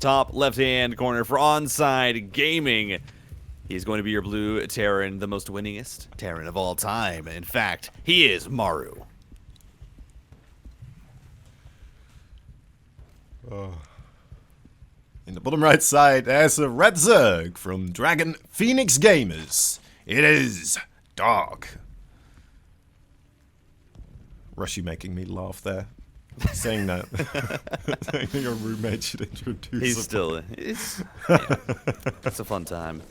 top left-hand corner for Onside Gaming. He's going to be your blue Terran, the most winningest Terran of all time. In fact, he is Maru. Oh. In the bottom right side, there's a red Zerg from Dragon Phoenix Gamers. It is Dark. Rushy making me laugh there. Saying that. Your roommate should introduce He's still... yeah, it's a fun time.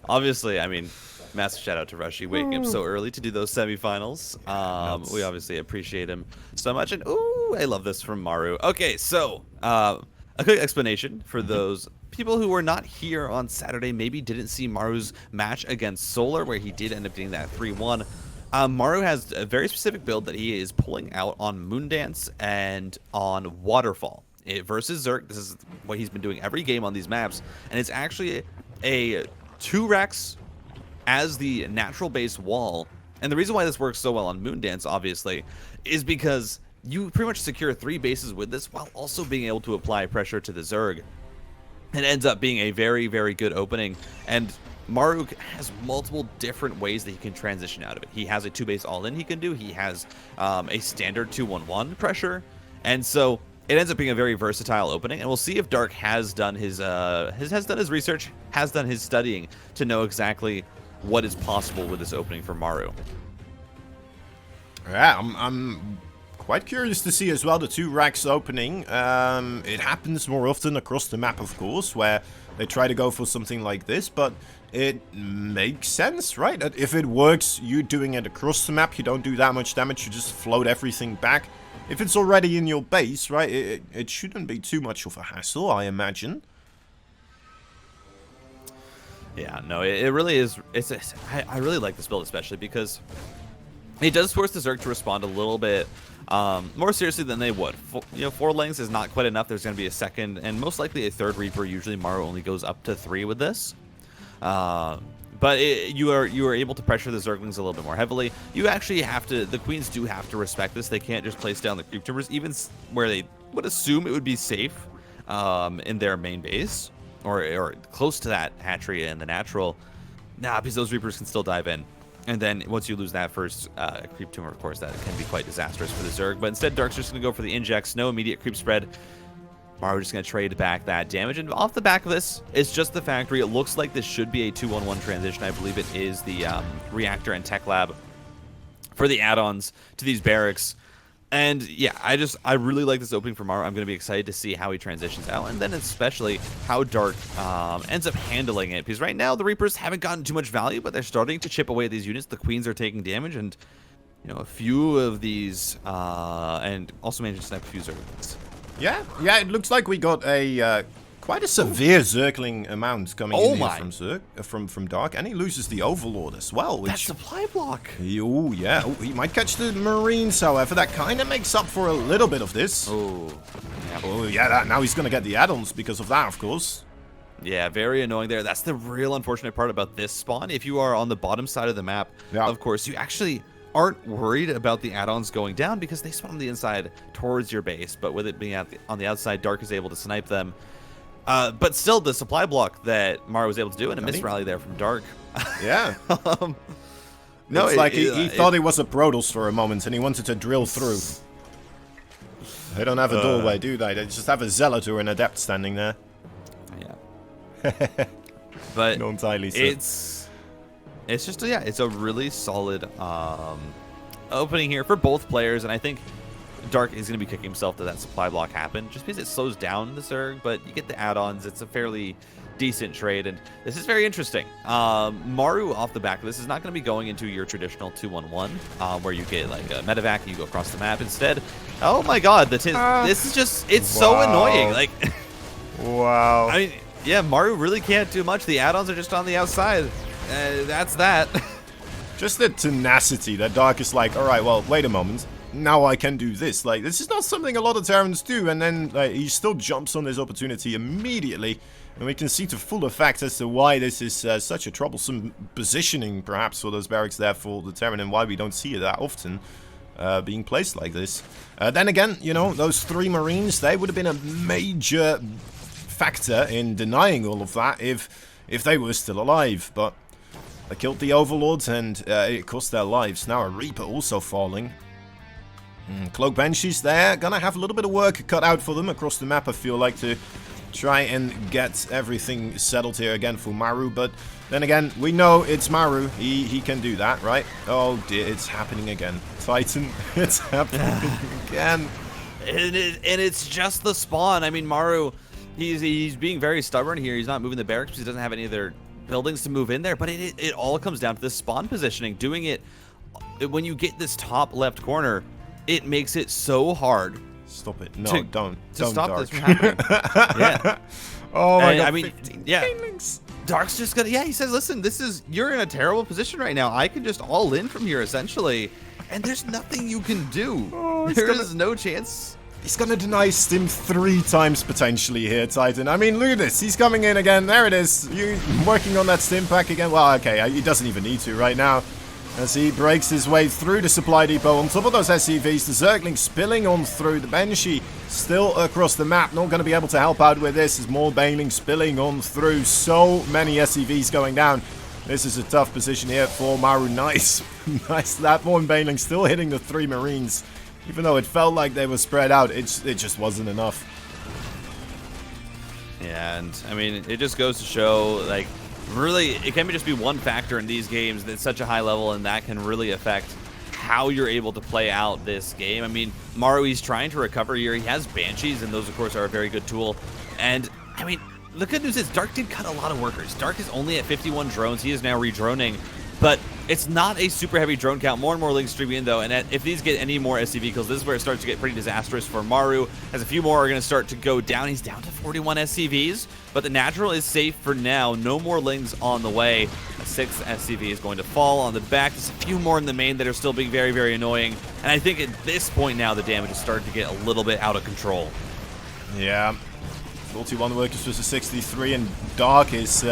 Obviously, I mean, massive shout out to Rushy waking up so early to do those semifinals. We obviously appreciate him so much. And, ooh, I love this from Maru. Okay, so, a quick explanation for those people who were not here on Saturday, maybe didn't see Maru's match against Solar, where he did end up getting that 3-1. Maru has a very specific build that he is pulling out on Moondance and on Waterfall. Versus Zerg, this is what he's been doing every game on these maps, and it's actually a 2 Rex as the natural base wall. And the reason why this works so well on Moondance, obviously, is because you pretty much secure 3 bases with this while also being able to apply pressure to the Zerg. It ends up being a very, very good opening, and Maru has multiple different ways that he can transition out of it. He has a 2-base all-in he can do. He has a standard 2-1-1 pressure, and so it ends up being a very versatile opening. And we'll see if Dark has done his research, has done his studying to know exactly what is possible with this opening for Maru. Yeah, I'm quite curious to see as well the 2 racks opening. It happens more often across the map, of course, where they try to go for something like this, but it makes sense, right? If it works, you doing it across the map, you don't do that much damage, you just float everything back. If it's already in your base, right, it shouldn't be too much of a hassle, I imagine. Yeah, no, it really is. I really like this build, especially because it does force the Zerg to respond a little bit more seriously than they would. 4 lengths is not quite enough. There's going to be a second and most likely a 3rd Reaper. Usually Maru only goes up to 3 with this. But you are able to pressure the Zerglings a little bit more heavily. You actually have to, the Queens do have to respect this. They can't just place down the creep timbers, even where they would assume it would be safe in their main base or close to that hatchery and the natural. Nah, because those Reapers can still dive in. And then once you lose that first creep tumor, of course, that can be quite disastrous for the Zerg. But instead, Dark's just going to go for the injects. No immediate creep spread. Maru just going to trade back that damage. And off the back of this, it's just the factory. It looks like this should be a 2-1-1 transition. I believe it is the reactor and tech lab for the add-ons to these barracks. And yeah, I really like this opening for Maru. I'm going to be excited to see how he transitions out, and then especially how Dark ends up handling it. Because right now the Reapers haven't gotten too much value, but they're starting to chip away at these units. The Queens are taking damage, and a few of these, and also managed to snipe a few Zerglings. Yeah, it looks like we got a quite a severe Zergling amount coming in here from Dark, and he loses the Overlord as well. Which, that supply block. Oh yeah, he might catch the Marines. However, that kind of makes up for a little bit of this. Yeah, now he's gonna get the add-ons because of that, of course. Yeah, very annoying there. That's the real unfortunate part about this spawn. If you are on the bottom side of the map, of course, you actually aren't worried about the add-ons going down because they spawn on the inside towards your base. But with it being on the outside, Dark is able to snipe them. But still, the supply block that Maru was able to do, and a miss rally there from Dark. Yeah. No, it's like he thought he was a Protoss for a moment, and he wanted to drill through. They don't have a doorway, do they? They just have a Zealot or an Adept standing there. Yeah. But not entirely so. It's just it's a really solid opening here for both players, and I think Dark is going to be kicking himself that supply block happened, just because it slows down the Zerg, but you get the add-ons. It's a fairly decent trade, and this is very interesting. Maru, off the back of this, is not going to be going into your traditional 2-1-1, where you get like a medevac and you go across the map. Instead, oh my god, this is just, it's so annoying. Like, wow. I mean, yeah, Maru really can't do much. The add-ons are just on the outside. That's that. Just the tenacity that Dark is like, alright, well, wait a moment. Now I can do this. Like, this is not something a lot of Terrans do, and then he still jumps on this opportunity immediately. And we can see to full effect as to why this is such a troublesome positioning, perhaps, for those barracks there for the Terran, and why we don't see it that often being placed like this. Then again, those 3 Marines, they would have been a major factor in denying all of that if they were still alive. But they killed the Overlords, and it cost their lives. Now a Reaper also falling. Cloak Banshees there, gonna have a little bit of work cut out for them across the map, I feel like, to try and get everything settled here again for Maru. But then again, we know it's Maru. He can do that, right? Oh dear, it's happening again. Titan, it's happening again. And it's just the spawn. I mean, Maru, he's being very stubborn here. He's not moving the barracks because he doesn't have any other buildings to move in there. But it all comes down to this spawn positioning. Doing it when you get this top left corner, it makes it so hard. Stop it! No, don't stop Dark. this from happening. Yeah. Oh my god! I mean, yeah. Dark's just gonna. Yeah, he says, "Listen, you're in a terrible position right now. I can just all in from here, essentially, and there's nothing you can do. There is no chance." He's gonna deny Stim 3 times potentially here, Titan. I mean, look at this. He's coming in again. There it is. You working on that Stim pack again? Well, okay, he doesn't even need to right now. As he breaks his way through the supply depot on top of those SCVs, the Zergling spilling on through. The Banshee still across the map, not going to be able to help out with this. As more Baneling spilling on through. So many SCVs going down. This is a tough position here for Maru. Nice. Nice. That one Baneling still hitting the 3 Marines. Even though it felt like they were spread out, it just wasn't enough. Yeah, and I mean, it just goes to show, like, really, it can just be one factor in these games that's such a high level, and that can really affect how you're able to play out this game. I mean, Maru, he's trying to recover here. He has Banshees, and those, of course, are a very good tool. And, I mean, the good news is Dark did cut a lot of workers. Dark is only at 51 drones. He is now re-droning, but it's not a super heavy drone count. More and more links streaming in, though, and if these get any more SCV kills, this is where it starts to get pretty disastrous for Maru, as a few more are going to start to go down. He's down to 41 SCVs, but the natural is safe for now. No more lings on the way. A 6th SCV is going to fall on the back. There's a few more in the main that are still being very, very annoying, and I think at this point now the damage is starting to get a little bit out of control. Yeah, 41 workers versus 63, and Dark is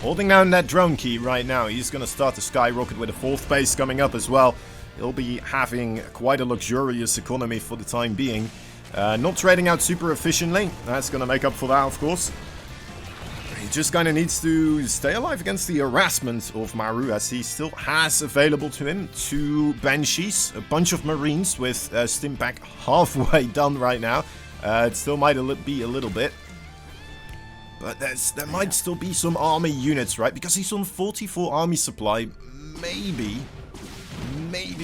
holding down that drone key right now. He's going to start to skyrocket with a 4th base coming up as well. He'll be having quite a luxurious economy for the time being. Not trading out super efficiently. That's going to make up for that, of course. He just kind of needs to stay alive against the harassment of Maru, as he still has available to him 2 Banshees, a bunch of Marines with Stim pack halfway done right now. It still might be a little bit. But there might still be some army units, right? Because he's on 44 army supply. Maybe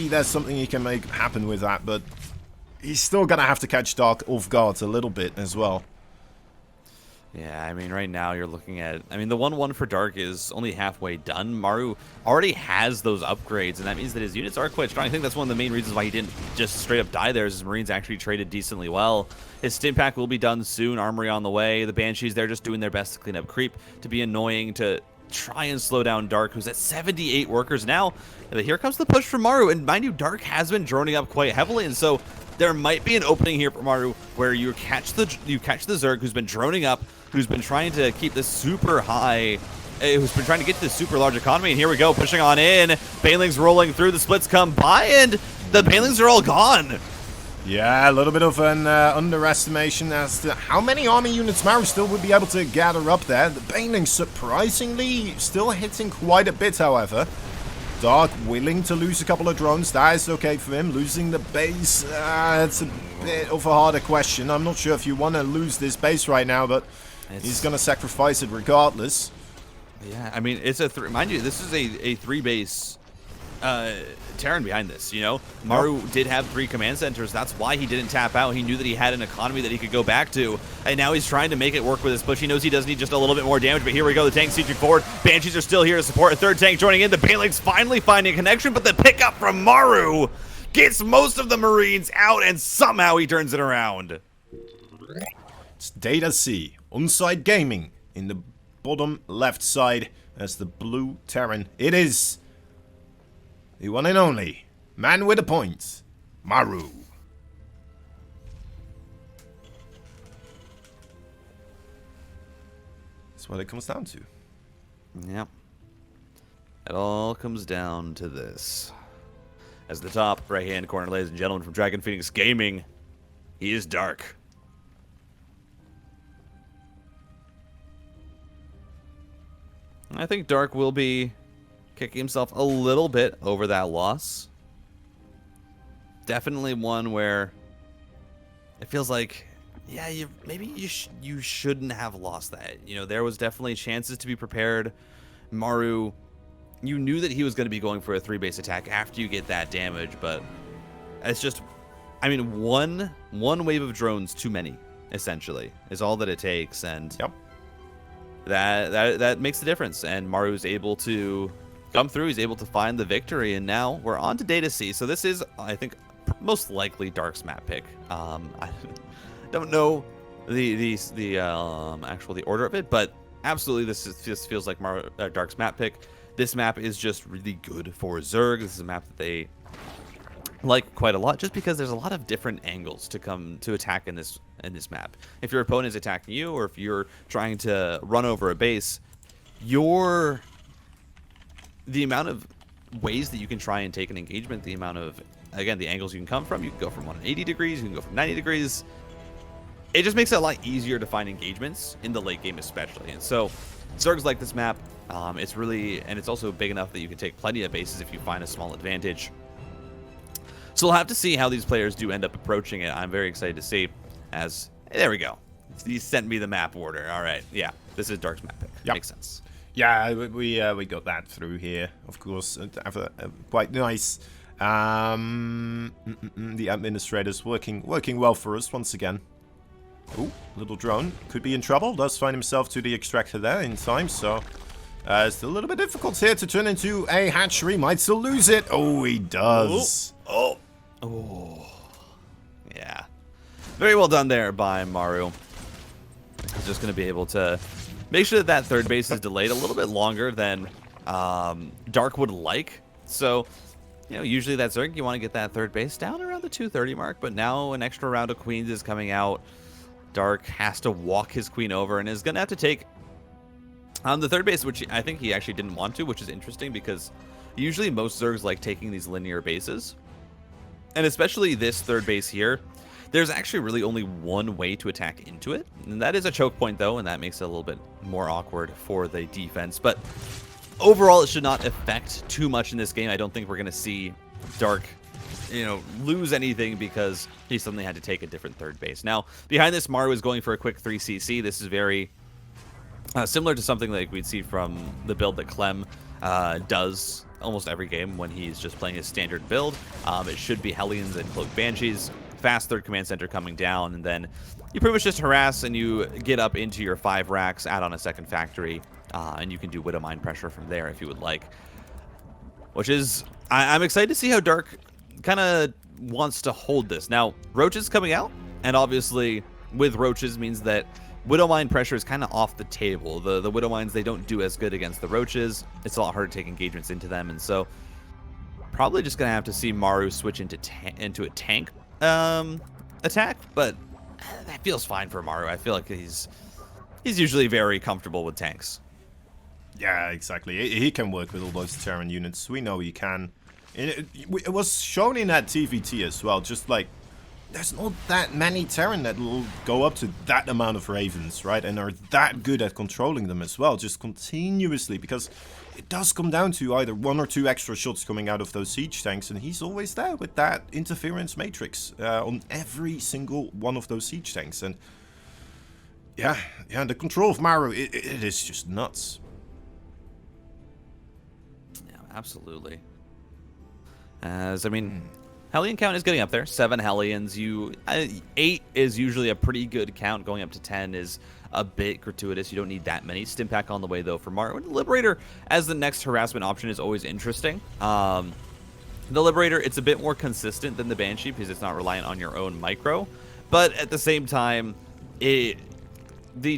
there's something he can make happen with that. But he's still going to have to catch Dark off guard a little bit as well. Yeah, I mean, right now you're looking at... I mean, the 1-1 for Dark is only halfway done. Maru already has those upgrades, and that means that his units are quite strong. I think that's one of the main reasons why he didn't just straight up die there, is his Marines actually traded decently well. His Stim pack will be done soon. Armory on the way. The Banshees, they're just doing their best to clean up creep, to be annoying, to try and slow down Dark, who's at 78 workers now. And here comes the push from Maru, and mind you, Dark has been droning up quite heavily, and so there might be an opening here for Maru where you catch the Zerg, who's been droning up, who's been trying to keep this super high, who's been trying to get to this super large economy, and here we go, pushing on in. Banelings rolling through, the splits come by, and the Banelings are all gone. Yeah, a little bit of an underestimation as to how many army units Maru still would be able to gather up there. The Banelings surprisingly still hitting quite a bit, however. Dark willing to lose a couple of drones. That is okay for him. Losing the base, it's a bit of a harder question. I'm not sure if you want to lose this base right now, but he's going to sacrifice it regardless. Yeah, I mean, it's a mind you, this is a 3-base Terran behind this, you know? Maru did have 3 command centers. That's why he didn't tap out. He knew that he had an economy that he could go back to, and now he's trying to make it work with his push. He knows he does need just a little bit more damage, but here we go. The tank sieging forward. Banshees are still here to support. A 3rd tank joining in. The Banelings finally finding a connection, but the pickup from Maru gets most of the Marines out, and somehow he turns it around. It's Data C, Onside Gaming, in the bottom left side as the blue Terran. It is the one and only man with a point, Maru. That's what it comes down to. Yep. It all comes down to this. As the top right-hand corner, ladies and gentlemen, from Dragon Phoenix Gaming, he is Dark. I think Dark will be kicking himself a little bit over that loss. Definitely one where it feels like, yeah, maybe you shouldn't have lost that. You know, there was definitely chances to be prepared. Maru, you knew that he was going to be going for a 3-base attack after you get that damage, but it's just, I mean, one wave of drones too many, essentially, is all that it takes, and Yep. that makes the difference. And Maru is able to come through. He's able to find the victory, and now we're on to Data C. So this is, I think, most likely Dark's map pick. I don't know the order of it, but absolutely this feels like Dark's map pick. This map is just really good for Zerg. This is a map that they like quite a lot, just because there's a lot of different angles to come to attack in this map. If your opponent is attacking you, or if you're trying to run over a base, the amount of ways that you can try and take an engagement, the amount of, again, the angles you can come from, you can go from 180 degrees, you can go from 90 degrees. It just makes it a lot easier to find engagements in the late game, especially. And so Zergs like this map. It's really, and it's also big enough that you can take plenty of bases if you find a small advantage. So we'll have to see how these players do end up approaching it. I'm very excited to see. As there we go, he sent me the map order. All right, yeah, this is Dark's map pick. Yep. Makes sense. Yeah, we got that through here, of course. Quite nice. The administrator's working well for us once again. Ooh, little drone could be in trouble. Does find himself to the extractor there in time, so it's a little bit difficult here to turn into a hatchery. Might still lose it. Oh, he does. Oh, yeah. Very well done there by Maru. He's just going to be able to make sure that third base is delayed a little bit longer than Dark would like. So, you know, usually that's Zerg, you want to get that third base down around the 230 mark, but now an extra round of queens is coming out. Dark has to walk his queen over and is going to have to take the third base, which I think he actually didn't want to, which is interesting because usually most Zergs like taking these linear bases. And especially this third base here, there's actually really only one way to attack into it, and that is a choke point, though, and that makes it a little bit more awkward for the defense. But overall, it should not affect too much in this game. I don't think we're going to see Dark, you know, lose anything because he suddenly had to take a different third base. Now, behind this, Maru is going for a quick 3CC. This is very similar to something like we'd see from the build that Clem does almost every game when he's just playing his standard build. It should be Hellions and Cloak Banshees. Fast third command center coming down, and then you pretty much just harass and you get up into your 5 racks, add on a second factory, and you can do Widow Mine pressure from there if you would like. Which is, I'm excited to see how Dark kind of wants to hold this. Now, Roaches coming out, and obviously with Roaches means that Widow Mine pressure is kind of off the table. The Widow Mines, they don't do as good against the Roaches. It's a lot harder to take engagements into them, and so probably just going to have to see Maru switch into a tank attack, but that feels fine for Maru. I feel like he's usually very comfortable with tanks. Yeah, exactly. He can work with all those Terran units. We know he can. It was shown in that TVT as well, just like there's not that many Terran that will go up to that amount of Ravens, right? And are that good at controlling them as well, just continuously, because it does come down to either 1 or 2 extra shots coming out of those siege tanks, and he's always there with that interference matrix on every single one of those siege tanks. And yeah, the control of Maru, it is just nuts. Yeah, absolutely. As I mean, Hellion count is getting up there. 7 Hellions. 8 is usually a pretty good count. Going up to 10 is a bit gratuitous. You don't need that many. Stimpack on the way, though, for Maru. And Liberator as the next harassment option is always interesting. The Liberator, it's a bit more consistent than the Banshee because it's not reliant on your own micro. But at the same time, the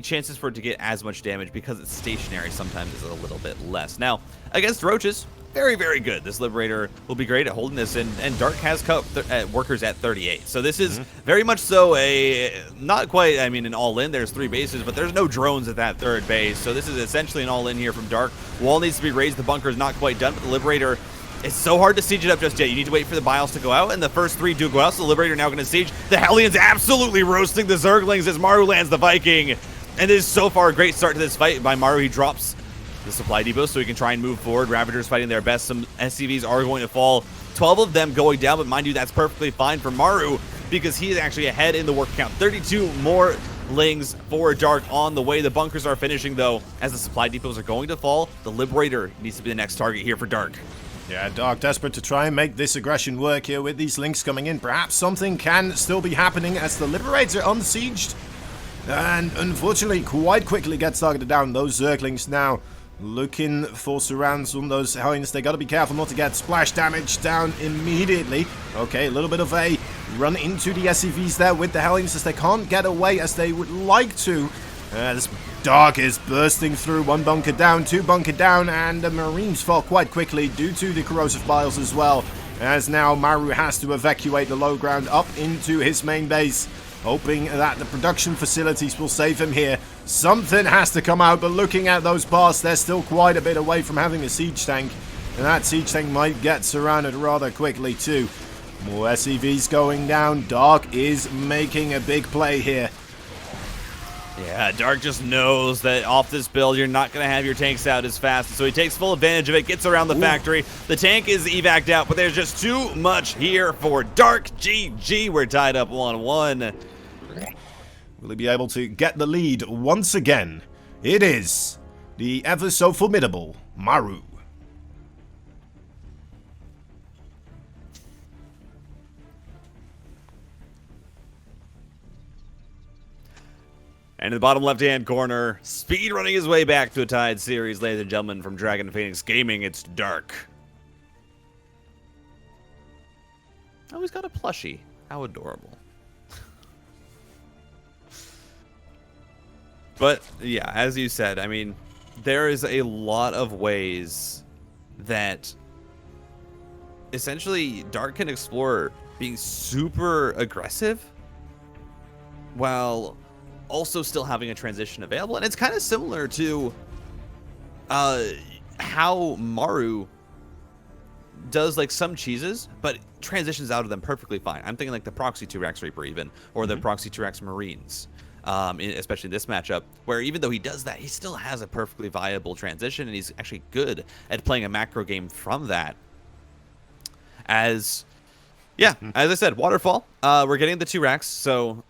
chances for it to get as much damage because it's stationary sometimes is a little bit less. Now, against Roaches, very, very good. This Liberator will be great at holding this, and Dark has workers at 38. So this is very much so not quite, I mean, an all-in. There's 3 bases, but there's no drones at that third base. So this is essentially an all-in here from Dark. Wall needs to be raised. The bunker is not quite done, but the Liberator, it's so hard to siege it up just yet. You need to wait for the Biles to go out, and the first 3 do go out, so the Liberator now going to siege. The Hellions absolutely roasting the Zerglings as Maru lands the Viking. And this is so far a great start to this fight by Maru. He drops the supply depot so he can try and move forward. Ravagers fighting their best. Some SCVs are going to fall. 12 of them going down, but mind you, that's perfectly fine for Maru because he is actually ahead in the work count. 32 more Lings for Dark on the way. The bunkers are finishing, though. As the supply depots are going to fall, the Liberator needs to be the next target here for Dark. Yeah, Dark desperate to try and make this aggression work here with these Lings coming in. Perhaps something can still be happening as the Liberator unsieged. And unfortunately, quite quickly gets targeted down. Those Zerglings now looking for surrounds on those Hellions. They got to be careful not to get splash damage down immediately. Okay, a little bit of a run into the SCVs there with the Hellions as they can't get away as they would like to. This Dark is bursting through. One bunker down, two bunker down, and the Marines fall quite quickly due to the corrosive biles as well. As now Maru has to evacuate the low ground up into his main base, hoping that the production facilities will save him here. Something has to come out, but looking at those bars, they're still quite a bit away from having a siege tank. And that siege tank might get surrounded rather quickly too. More SCVs going down. Dark is making a big play here. Yeah, Dark just knows that off this build, you're not going to have your tanks out as fast. So he takes full advantage of it, gets around the factory. The tank is evac'd out, but there's just too much here for Dark. GG, we're tied up 1-1. Will he be able to get the lead once again? It is the ever so formidable Maru. And in the bottom left-hand corner, speed running his way back to a tied series, ladies and gentlemen, from Dragon Phoenix Gaming, it's Dark. Oh, he's got a plushie. How adorable. But, yeah, as you said, I mean, there is a lot of ways that essentially Dark can explore being super aggressive while also still having a transition available. And it's kind of similar to how Maru does like some cheeses, but transitions out of them perfectly fine. I'm thinking like the Proxy 2-Rax Reaper even, or the Proxy 2-Rax Marines. Especially in this matchup, where even though he does that, he still has a perfectly viable transition, and he's actually good at playing a macro game from that. As I said, Waterfall, we're getting the 2-Rax, so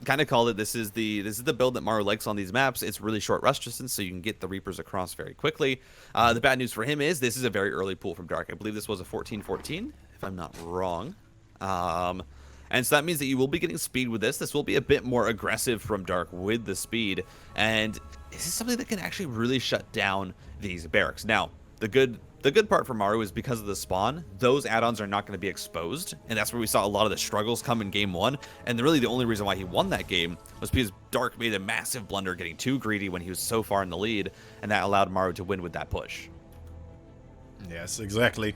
kind of called it. This is the build that Maru likes on these maps. It's really short rush distance, so you can get the Reapers across very quickly. The bad news for him is this is a very early pool from Dark. I believe this was a 14-14, if I'm not wrong. And so that means that you will be getting speed with this. This will be a bit more aggressive from Dark with the speed. And this is something that can actually really shut down these barracks. Now, the good part for Maru is because of the spawn, those add-ons are not going to be exposed. And that's where we saw a lot of the struggles come in game one. And really the only reason why he won that game was because Dark made a massive blunder getting too greedy when he was so far in the lead. And that allowed Maru to win with that push. Yes, exactly.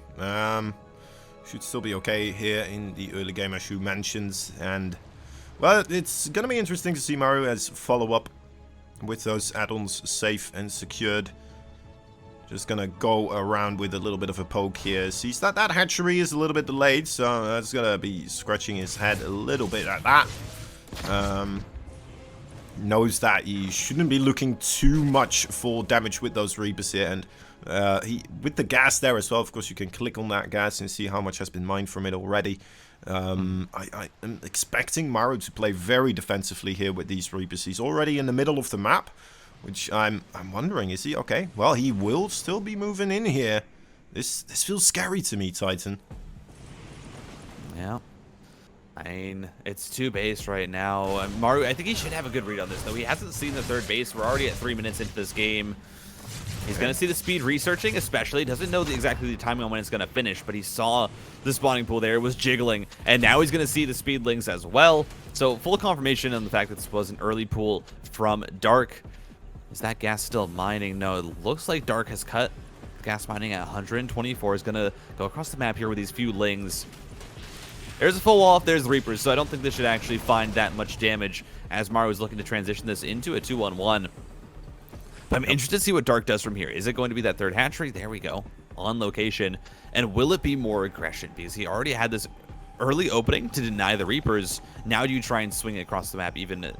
Should still be okay here in the early game, as you mentioned. And, well, it's going to be interesting to see Maru as follow-up with those add-ons safe and secured. Just going to go around with a little bit of a poke here. Sees that hatchery is a little bit delayed, so that's going to be scratching his head a little bit at that. Knows that he shouldn't be looking too much for damage with those Reapers here, and with the gas there as well, of course you can click on that gas and see how much has been mined from it already. I am expecting Maru to play very defensively here with these Reapers. He's already in the middle of the map, which I'm wondering, is he okay? Well, he will still be moving in here. This feels scary to me, Titan. Yeah. I mean, it's 2 base right now. Maru, I think he should have a good read on this, though. He hasn't seen the 3rd base. We're already at 3 minutes into this game. He's going to see the speed researching, especially. Doesn't know exactly the timing on when it's going to finish, but he saw the spawning pool there. It was jiggling, and now he's going to see the speedlings as well. So full confirmation on the fact that this was an early pool from Dark. Is that gas still mining? No, it looks like Dark has cut. Gas mining at 124 is going to go across the map here with these few lings. There's a full wall off, there's the Reapers, so I don't think this should actually find that much damage as Maru is looking to transition this into a 2-on-1. But I'm interested to see what Dark does from here. Is it going to be that 3rd hatchery? There we go. On location. And will it be more aggression? Because he already had this early opening to deny the Reapers. Now do you try and swing it across the map even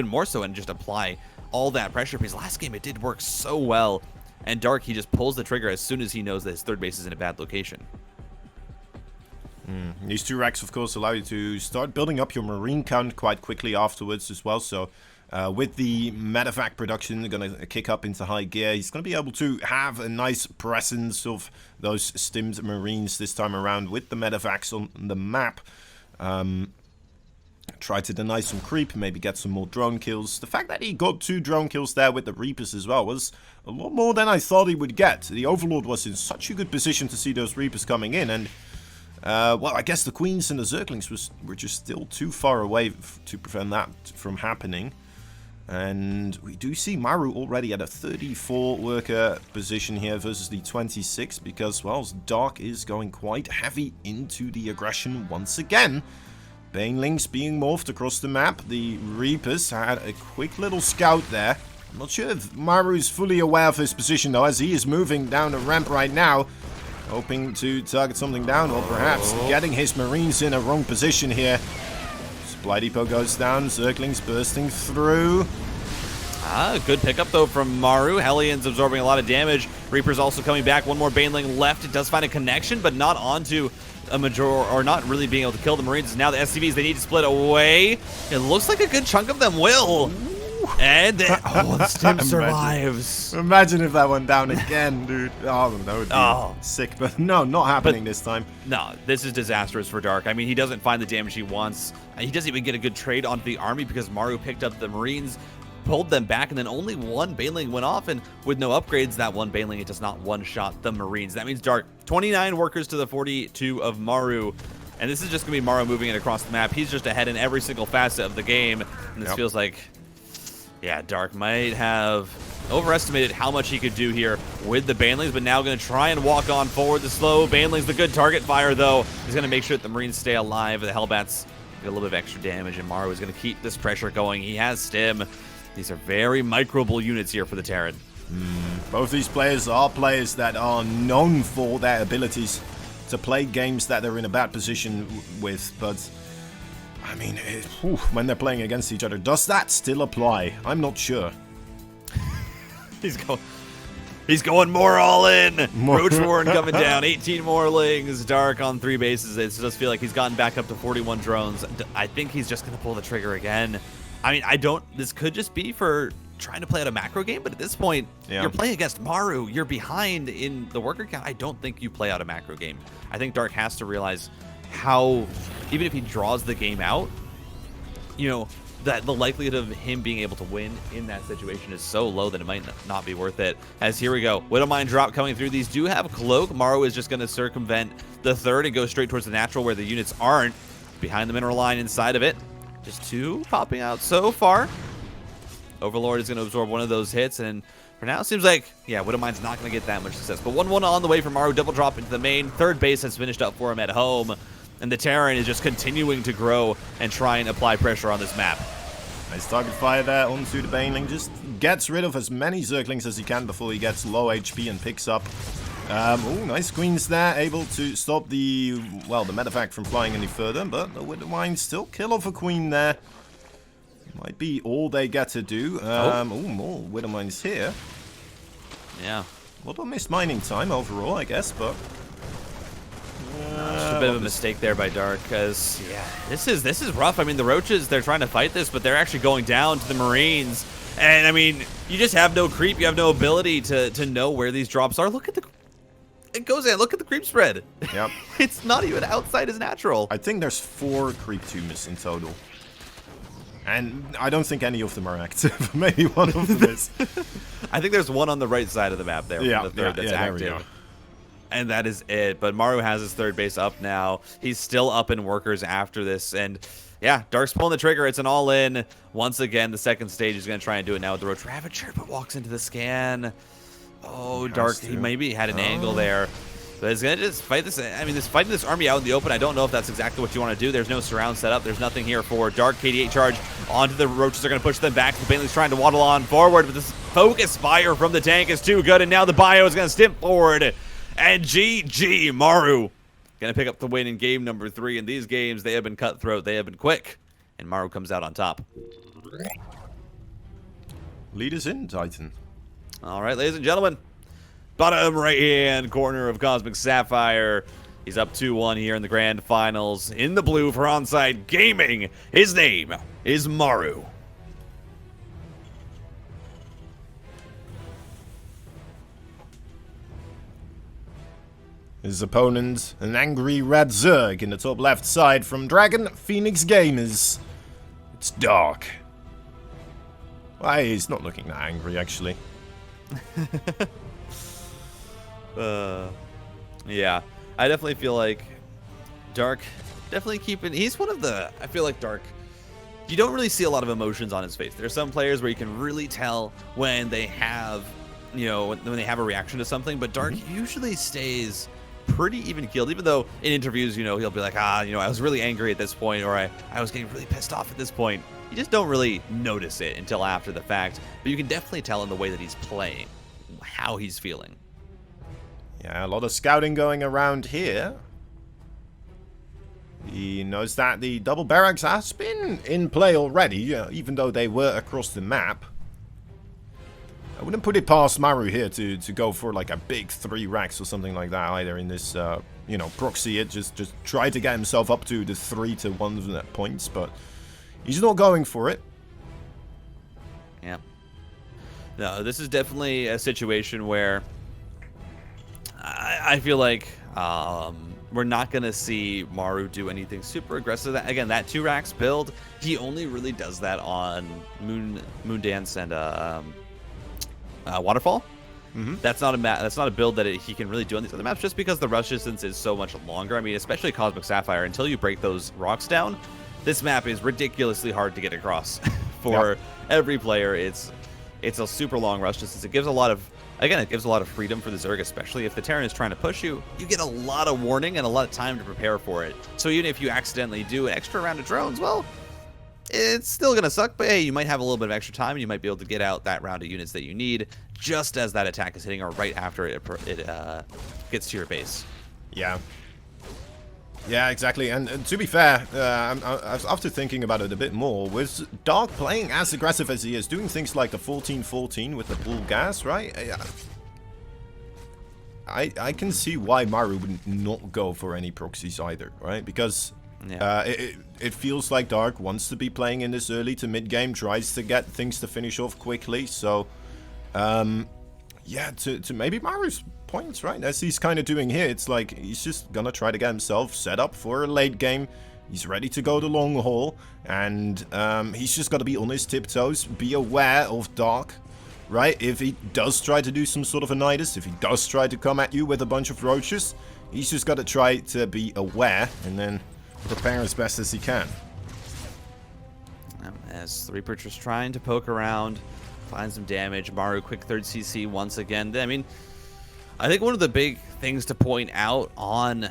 more so and just apply all that pressure? Because last game it did work so well And Dark, he just pulls the trigger as soon as he knows that his third base is in a bad location. These 2 racks, of course, allow you to start building up your marine count quite quickly afterwards as well. So with the medevac production going to kick up into high gear, he's going to be able to have a nice presence of those stimmed marines this time around with the medevacs on the map. Try to deny some creep, maybe get some more drone kills. The fact that he got 2 drone kills there with the Reapers as well was a lot more than I thought he would get. The Overlord was in such a good position to see those Reapers coming in, and well, I guess the Queens and the Zerglings were just still too far away to prevent that from happening. And we do see Maru already at a 34 worker position here versus the 26, because, well, Dark is going quite heavy into the aggression once again. Banelings being morphed across the map. The Reapers had a quick little scout there. I'm not sure if Maru is fully aware of his position, though, as he is moving down the ramp right now, hoping to target something down, or perhaps getting his Marines in a wrong position here. Supply depot goes down, Zerglings bursting through. Good pickup, though, from Maru. Hellions absorbing a lot of damage. Reaper's also coming back. One more Baneling left. It does find a connection, but not onto a major, or not really being able to kill the Marines. Now the SCVs, they need to split away. It looks like a good chunk of them will. And then, the Stim survives. Imagine if that went down again, dude. Oh, that would be sick. But no, not happening this time. No, this is disastrous for Dark. I mean, he doesn't find the damage he wants. He doesn't even get a good trade onto the army because Maru picked up the Marines, pulled them back, and then only one Baneling went off, and with no upgrades, that one Baneling, it does not one-shot the Marines. That means Dark, 29 workers to the 42 of Maru, and this is just going to be Maru moving it across the map. He's just ahead in every single facet of the game, and this feels like, yeah, Dark might have overestimated how much he could do here with the Banelings, but now going to try and walk on forward. The slow Banelings, the good target fire, though, is going to make sure that the Marines stay alive. The Hellbats get a little bit of extra damage, and Maru is going to keep this pressure going. He has Stim. These are very microable units here for the Terran. Both these players are players that are known for their abilities to play games that they're in a bad position with, but I mean, when they're playing against each other, does that still apply? I'm not sure. He's going more all in. Roach Warren coming down. 18 more Lings. Dark on 3 bases. It does feel like he's gotten back up to 41 drones. I think he's just going to pull the trigger again. I mean, this could just be for trying to play out a macro game, but at this point, you're playing against Maru. You're behind in the worker count. I don't think you play out a macro game. I think Dark has to realize how, even if he draws the game out, you know, that the likelihood of him being able to win in that situation is so low that it might not be worth it. As here we go, Widowmine drop coming through. These do have Cloak. Maru is just going to circumvent the third and go straight towards the natural where the units aren't. Behind the mineral line inside of it. Just 2 popping out so far. Overlord is going to absorb one of those hits, and for now it seems like, yeah, Widowmine's not going to get that much success. But 1-1 on the way for Maru. Double drop into the main. Third base has finished up for him at home, and the Terran is just continuing to grow and try and apply pressure on this map. Nice target fire there onto the Baneling. Just gets rid of as many Zerglings as he can before he gets low HP and picks up. Nice Queens there, able to stop the medevac from flying any further, but the Widowmine still kill off a Queen there. Might be all they get to do. More Widowmines here. Yeah. A lot of missed mining time overall, I guess, but just a bit of a mistake there by Dark, because yeah, this is rough. I mean, the Roaches, they're trying to fight this, but they're actually going down to the Marines. And I mean, you just have no creep, you have no ability to know where these drops are. Look at it goes in. Look at the creep spread. Yep. It's not even outside his natural. I think there's 4 creep tumors in total. And I don't think any of them are active. Maybe one of them is. I think there's one on the right side of the map there. The third that's active. And that is it. But Maru has his third base up now. He's still up in workers after this. And yeah, Dark's pulling the trigger. It's an all-in. Once again, the second stage is going to try and do it now with the Roach Ravager, but walks into the scan. Oh, Dark, he maybe had an angle there. But he's going to just fight this. I mean, fighting this army out in the open, I don't know if that's exactly what you want to do. There's no surround set up. There's nothing here for Dark. KD8 charge onto the Roaches. They're going to push them back. The Baneling's trying to waddle on forward, but this focus fire from the tank is too good, and now the bio is going to stimp forward. And GG, Maru going to pick up the win in game number 3. In these games, they have been cutthroat. They have been quick, and Maru comes out on top. Lead us in, Titan. All right, ladies and gentlemen. bottom right-hand corner of Cosmic Sapphire. He's up 2-1 here in the grand finals. In the blue for Onside Gaming. His name is Maru. His opponent, an angry red Zerg in the top left side from Dragon Phoenix Gamers. It's Dark. Why, he's not looking that angry, actually. Yeah, I definitely feel like Dark definitely keeping... He's one of the... I feel like Dark... You don't really see a lot of emotions on his face. There's some players where you can really tell when they have, you know, when they have a reaction to something, but Dark usually stays pretty even keeled, even though in interviews, you know, he'll be like, you know, I was really angry at this point, or I was getting really pissed off at this point. You just don't really notice it until after the fact, but you can definitely tell in the way that he's playing how he's feeling. Yeah, a lot of scouting going around here. He knows that the double barracks has been in play already, even though they were across the map. I wouldn't put it past Maru here to go for like a big 3 racks or something like that either in this, you know, proxy it. Just try to get himself up to the 3-1 points, but he's not going for it. Yeah. No, this is definitely a situation where I feel like we're not going to see Maru do anything super aggressive. Again, that 2 racks build, he only really does that on Moondance and Waterfall. That's not a build that he can really do on these other maps, just because the rush distance is so much longer. I mean, especially Cosmic Sapphire, until you break those rocks down, this map is ridiculously hard to get across for every player. It's a super long rush distance. It gives a lot of, again, it gives a lot of freedom for the Zerg, especially if the Terran is trying to push you. You get a lot of warning and a lot of time to prepare for it. So even if you accidentally do an extra round of drones, well, it's still going to suck, but hey, you might have a little bit of extra time, and you might be able to get out that round of units that you need just as that attack is hitting, or right after it gets to your base. Yeah. Yeah, exactly. And to be fair, after thinking about it a bit more, with Dark playing as aggressive as he is, doing things like the 14-14 with the bull gas, right? I can see why Maru would not go for any proxies either, right? Because it feels like Dark wants to be playing in this early to mid-game, tries to get things to finish off quickly, so... yeah, to maybe Maru's points, right? As he's kind of doing here, it's like he's just gonna try to get himself set up for a late game. He's ready to go the long haul, and he's just got to be on his tiptoes, be aware of Dark, right? If he does try to do some sort of a nidus, if he does try to come at you with a bunch of roaches, he's just got to try to be aware and then prepare as best as he can. As the Reaper just trying to poke around, find some damage. Maru, quick 3rd CC once again. I mean, I think one of the big things to point out on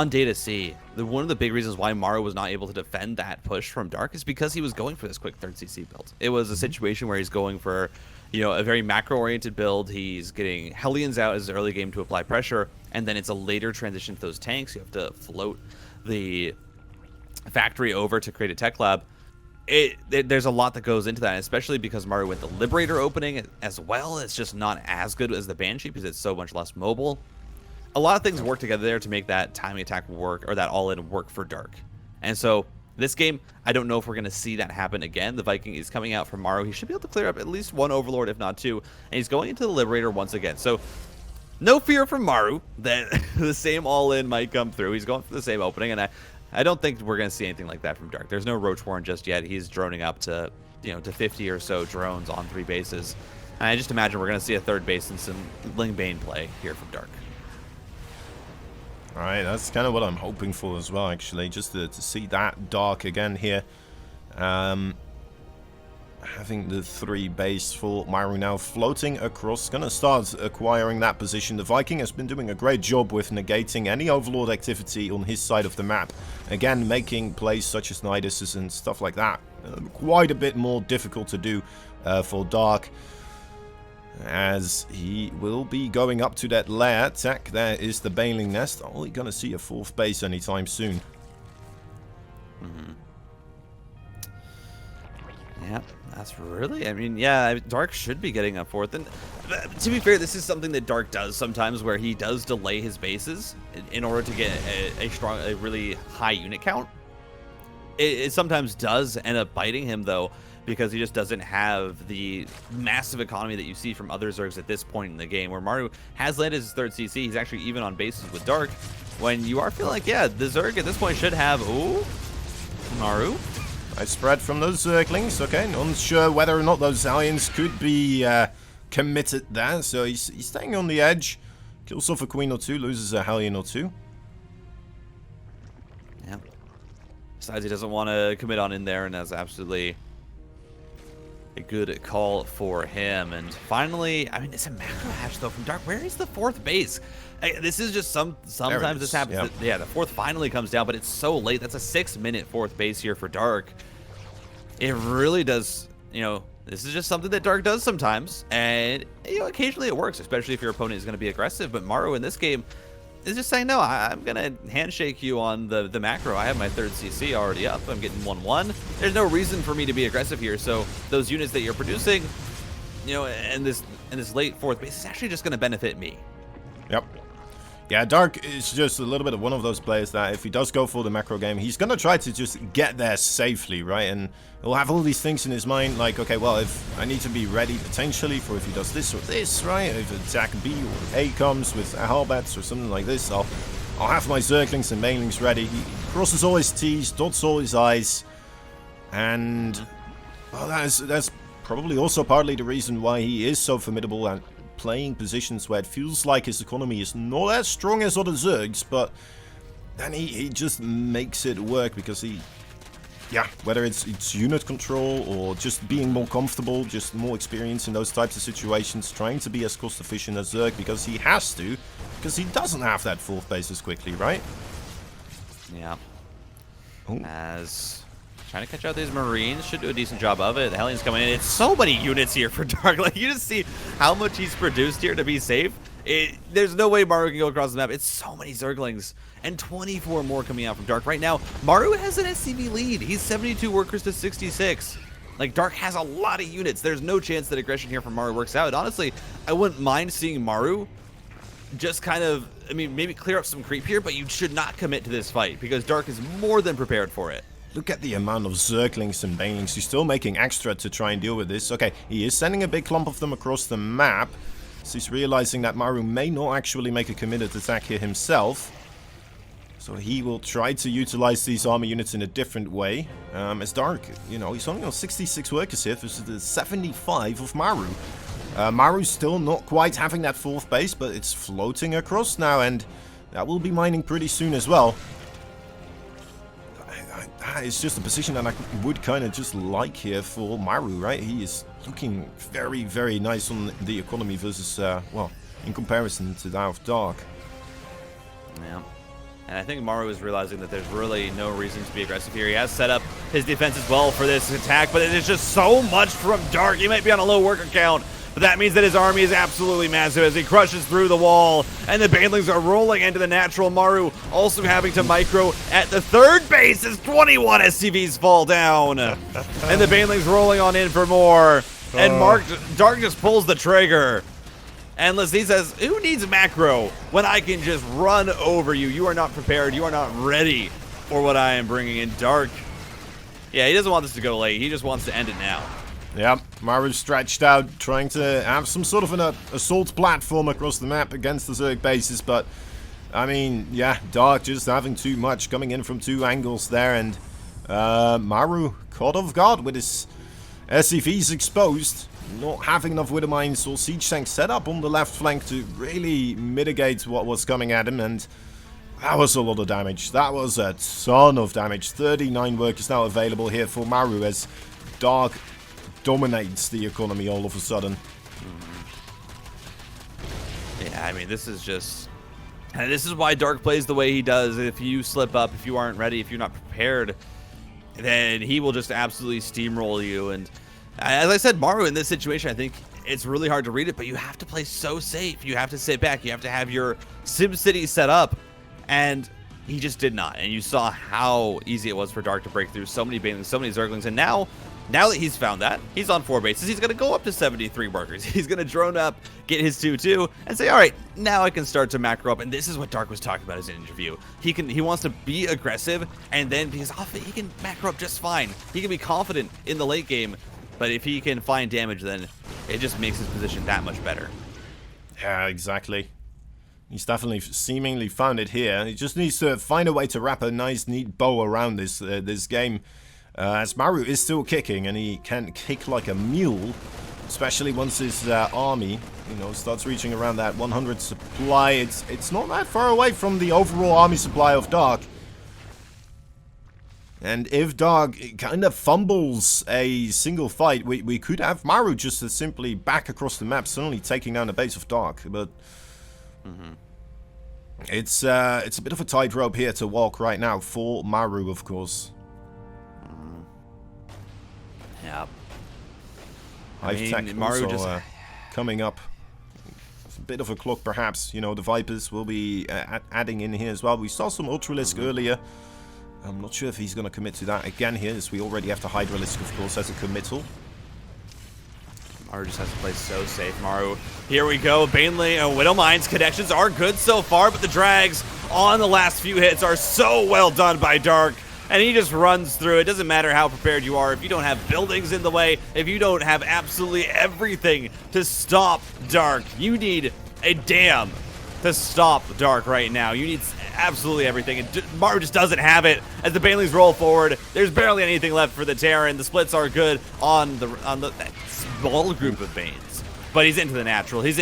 Data C, one of the big reasons why Maru was not able to defend that push from Dark is because he was going for this quick 3rd CC build. It was a situation where he's going for, you know, a very macro-oriented build. He's getting Hellions out as the early game to apply pressure, and then it's a later transition to those tanks. You have to float the factory over to create a tech lab. There's a lot that goes into that, especially because Maru with the Liberator opening as well. It's just not as good as the Banshee because it's so much less mobile. A lot of things work together there to make that timing attack work, or that all-in work for Dark. And so this game, I don't know if we're going to see that happen again. The Viking is coming out from Maru. He should be able to clear up at least 1 Overlord, if not 2. And he's going into the Liberator once again. So no fear from Maru that the same all-in might come through. He's going for the same opening, and I don't think we're going to see anything like that from Dark. There's no Roach Warren just yet. He's droning up to, you know, to 50 or so drones on 3 bases. And I just imagine we're going to see a 3rd base and some Lingbane play here from Dark. Alright, that's kind of what I'm hoping for as well, actually. Just to see that Dark again here. Having the 3 base for Maru now floating across. Gonna start acquiring that position. The Viking has been doing a great job with negating any Overlord activity on his side of the map. Again, making plays such as Niduses and stuff like that quite a bit more difficult to do for Dark. As he will be going up to that lair tech. There is the Baneling Nest. Are we gonna see a 4th base anytime soon? Yeah, that's really, I mean, yeah, Dark should be getting a 4th. And To be fair, this is something that Dark does sometimes, where he does delay his bases in order to get a really high unit count. It sometimes does end up biting him, though, because he just doesn't have the massive economy that you see from other Zergs at this point in the game, where Maru has landed his 3rd CC. He's actually even on bases with Dark, when you are feeling like, yeah, the Zerg at this point should have, ooh, Maru. Nice spread from those Zerglings. Okay, not sure whether or not those Aliens could be committed there, so he's staying on the edge. Kills off a Queen or two, loses a Hellion or two. Yeah. Besides, he doesn't want to commit on in there, and that's absolutely a good call for him. And finally, I mean, it's a macro hatch though from Dark. Where is the 4th base? This is just sometimes this happens. Yep. Yeah, the 4th finally comes down, but it's so late. That's a 6-minute 4th base here for Dark. It really does, you know, this is just something that Dark does sometimes, and you know, occasionally it works, especially if your opponent is going to be aggressive. But Maru in this game is just saying, no, I'm going to handshake you on the macro. I have my 3rd CC already up. I'm getting 1-1. There's no reason for me to be aggressive here. So those units that you're producing, you know, and this late 4th base is actually just going to benefit me. Yep. Yeah, Dark is just a little bit of one of those players that if he does go for the macro game, he's going to try to just get there safely, right? And he'll have all these things in his mind, like, okay, well, if I need to be ready potentially for if he does this or this, right? If attack B or A comes with Halberts or something like this, I'll have my Zerglings and Banelings ready. He crosses all his T's, dots all his I's, and well, that's probably also partly the reason why he is so formidable and playing positions where it feels like his economy is not as strong as other Zergs, but then he just makes it work because whether it's unit control or just being more comfortable, just more experience in those types of situations, trying to be as cost efficient as Zerg because he has to, because he doesn't have that 4th base as quickly, right? Yeah. Ooh. As trying to catch out these Marines, should do a decent job of it. The Hellions coming in. It's so many units here for Dark. Like, you just see how much he's produced here to be safe. There's no way Maru can go across the map. It's so many Zerglings. And 24 more coming out from Dark. Right now, Maru has an SCV lead. He's 72 workers to 66. Like, Dark has a lot of units. There's no chance that aggression here from Maru works out. And honestly, I wouldn't mind seeing Maru just kind of, I mean, maybe clear up some creep here, but you should not commit to this fight because Dark is more than prepared for it. Look at the amount of Zerglings and Banelings. He's still making extra to try and deal with this. Okay, he is sending a big clump of them across the map. So he's realizing that Maru may not actually make a committed attack here himself. So he will try to utilize these army units in a different way. As Dark, you know, he's only on 66 workers here versus the 75 of Maru. Maru's still not quite having that 4th base, but it's floating across now, and that will be mining pretty soon as well. It's just a position that I would kind of just like here for Maru, right? He is looking very, very nice on the economy versus, well, in comparison to that of Dark. Yeah. And I think Maru is realizing that there's really no reason to be aggressive here. He has set up his defense as well for this attack, but it is just so much from Dark. He might be on a low worker count, but that means that his army is absolutely massive as he crushes through the wall, and the Banelings are rolling into the natural. Maru also having to micro at the 3rd base as 21 SCVs fall down. And the Banelings rolling on in for more. And Dark just pulls the trigger. And Leslie says, who needs macro when I can just run over you? You are not prepared. You are not ready for what I am bringing in. Dark. Yeah, he doesn't want this to go late. He just wants to end it now. Yep, Maru's stretched out, trying to have some sort of an assault platform across the map against the Zerg bases, but, I mean, yeah, Dark just having too much, coming in from 2 angles there, and Maru caught off guard with his SCVs exposed, not having enough Widow Mines or Siege Tanks set up on the left flank to really mitigate what was coming at him, and that was a lot of damage. That was a ton of damage. 39 workers now available here for Maru as Dark dominates the economy all of a sudden. Yeah, I mean, this is just... And this is why Dark plays the way he does. If you slip up, if you aren't ready, if you're not prepared, then he will just absolutely steamroll you. And as I said, Maru in this situation, I think it's really hard to read it, but you have to play so safe. You have to sit back. You have to have your SimCity set up. And he just did not. And you saw how easy it was for Dark to break through so many Banelings, so many Zerglings. And now Now that he's found that, he's on 4 bases, he's going to go up to 73 workers. He's going to drone up, get his 2-2, and say, all right, now I can start to macro up. And this is what Dark was talking about in his interview. He wants to be aggressive, and then because he can macro up just fine. He can be confident in the late game, but if he can find damage, then it just makes his position that much better. Yeah, exactly. He's definitely seemingly found it here. He just needs to find a way to wrap a nice, neat bow around this game. As Maru is still kicking, and he can kick like a mule, especially once his army, starts reaching around that 100 supply. It's not that far away from the overall army supply of Dark. And if Dark kind of fumbles a single fight, we could have Maru just simply back across the map, suddenly taking down the base of Dark. But it's a bit of a tightrope here to walk right now for Maru, of course. Yeah. Hive-Tech Maru also just coming up. It's a bit of a clock, perhaps. The Vipers will be adding in here as well. We saw some Ultralisk earlier. I'm not sure if he's going to commit to that again here, as we already have the Hydralisk, of course, as a committal. Maru just has to play so safe. Maru, here we go. Baneley and Widowmine's connections are good so far, but the drags on the last few hits are so well done by Dark. And he just runs through. It doesn't matter how prepared you are. If you don't have buildings in the way, if you don't have absolutely everything to stop Dark, you need a dam to stop Dark right now. You need absolutely everything. And Maru just doesn't have it as the Baneleys roll forward. There's barely anything left for the Terran. The splits are good on that small group of Banes. But he's into the natural. He's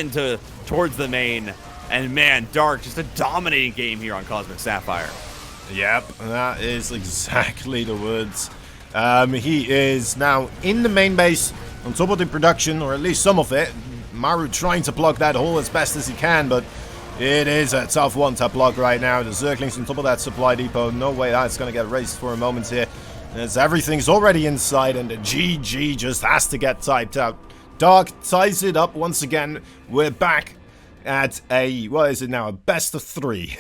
towards the main. And man, Dark, just a dominating game here on Cosmic Sapphire. Yep, that is exactly the words. He is now in the main base, on top of the production, or at least some of it. Maru trying to plug that hole as best as he can, but it is a tough one to plug right now. The Zerglings on top of that supply depot. No way that's going to get raised for a moment here, as everything's already inside, and the GG just has to get typed out. Dark ties it up once again. We're back at what is it now? A best of 3.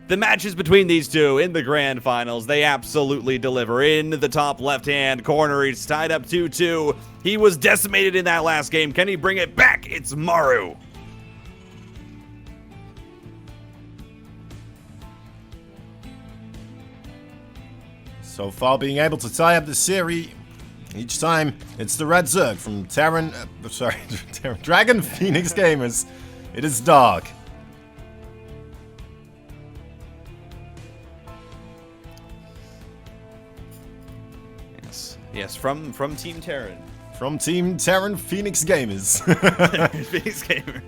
The matches between these two in the grand finals, they absolutely deliver. In the top left-hand corner, he's tied up 2-2. He was decimated in that last game. Can he bring it back? It's Maru. So far being able to tie up the series. Each time, it's the Red Zerg from Dragon Phoenix Gamers. It is Dark. Yes, from Team Terran. From Team Terran Phoenix Gamers. Phoenix Gamer.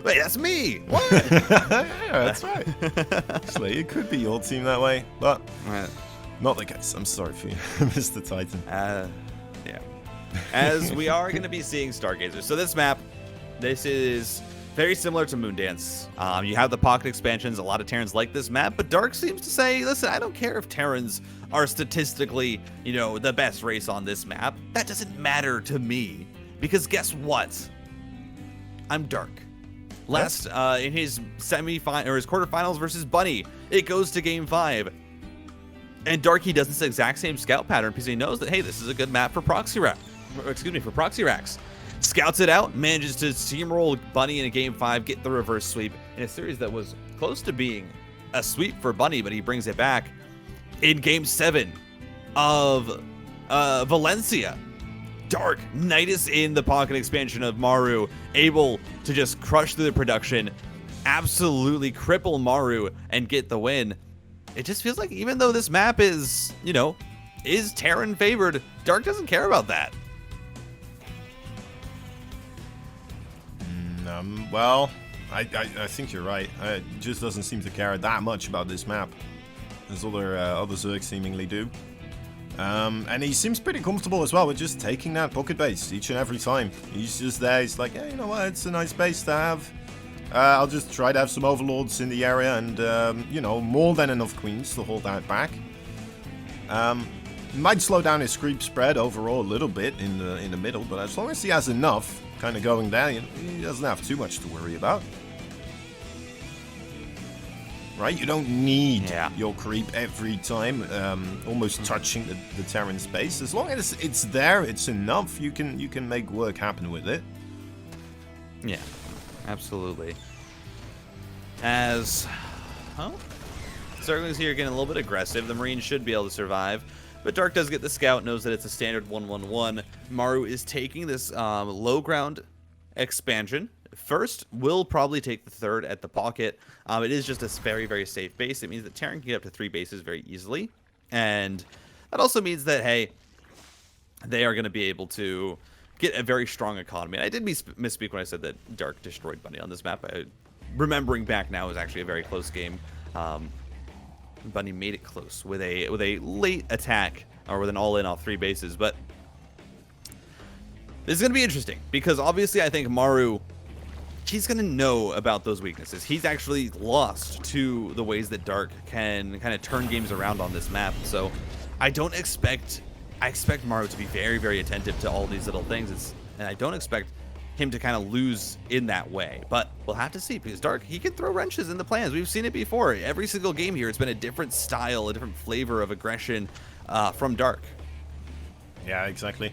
Wait, that's me! What? Yeah, that's right. Actually, it could be your team that way, but not the case. I'm sorry for you, Mr. Titan. Yeah. As we are going to be seeing Stargazers. So this map, this is very similar to Moondance. You have the pocket expansions. A lot of Terrans like this map, but Dark seems to say, listen, I don't care if Terrans are statistically, the best race on this map. That doesn't matter to me, because guess what? I'm Dark. Last in his semi-final or his quarterfinals versus Bunny, it goes to Game 5. And Darky does this exact same scout pattern because he knows that, hey, this is a good map for proxy racks. Scouts it out, manages to steamroll Bunny in a Game 5, get the reverse sweep in a series that was close to being a sweep for Bunny, but he brings it back in Game 7 of Valencia. Dark, Nidus in the pocket expansion of Maru, able to just crush through the production, absolutely cripple Maru and get the win. It just feels like even though this map is, is Terran favored, Dark doesn't care about that. Well, I think you're right. It just doesn't seem to care that much about this map, as other Zergs seemingly do. And he seems pretty comfortable as well with just taking that pocket base each and every time. He's just there. He's like, hey, you know what? It's a nice base to have. I'll just try to have some overlords in the area and, more than enough queens to hold that back. Might slow down his creep spread overall a little bit in the middle, but as long as he has enough kind of going there, he doesn't have too much to worry about. right? You don't need Yeah. your creep every time, almost touching the Terran space. As long as it's there, it's enough. You can make work happen with it. Yeah, absolutely. As, Zerglings here getting a little bit aggressive. The Marines should be able to survive. But Dark does get the scout, knows that it's a standard 1-1-1. Maru is taking this low ground expansion. First, will probably take the third at the pocket. It is just a very, very safe base. It means that Terran can get up to 3 bases very easily. And that also means that, hey, they are going to be able to get a very strong economy. And I did misspeak when I said that Dark destroyed Bunny on this map. Remembering back now, it was actually a very close game. Bunny made it close with a late attack, or with an all-in off 3 bases. But this is going to be interesting, because obviously I think Maru, he's going to know about those weaknesses. He's actually lost to the ways that Dark can kind of turn games around on this map. So I expect Maru to be very, very attentive to all these little things. And I don't expect him to kind of lose in that way. But we'll have to see, because Dark, he can throw wrenches in the plans. We've seen it before. Every single game here, it's been a different style, a different flavor of aggression from Dark. Yeah, exactly.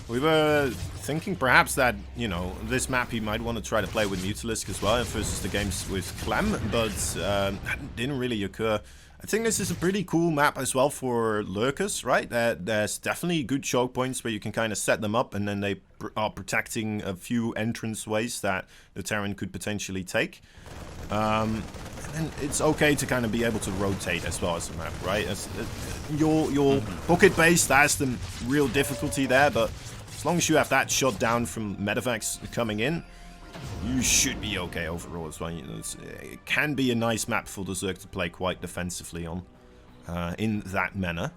We were thinking perhaps that, you know, this map he might want to try to play with Mutalisk as well versus the games with Clem, but that didn't really occur. I think this is a pretty cool map as well for lurkers, right? There's definitely good choke points where you can kind of set them up, and then they are protecting a few entrance ways that the Terran could potentially take. And it's okay to kind of be able to rotate as well as a map, right? Your bucket base, that's the real difficulty there, but as long as you have that shot down from medevacs coming in, you should be okay overall as well. You know, it can be a nice map for the Zerg to play quite defensively on, in that manner.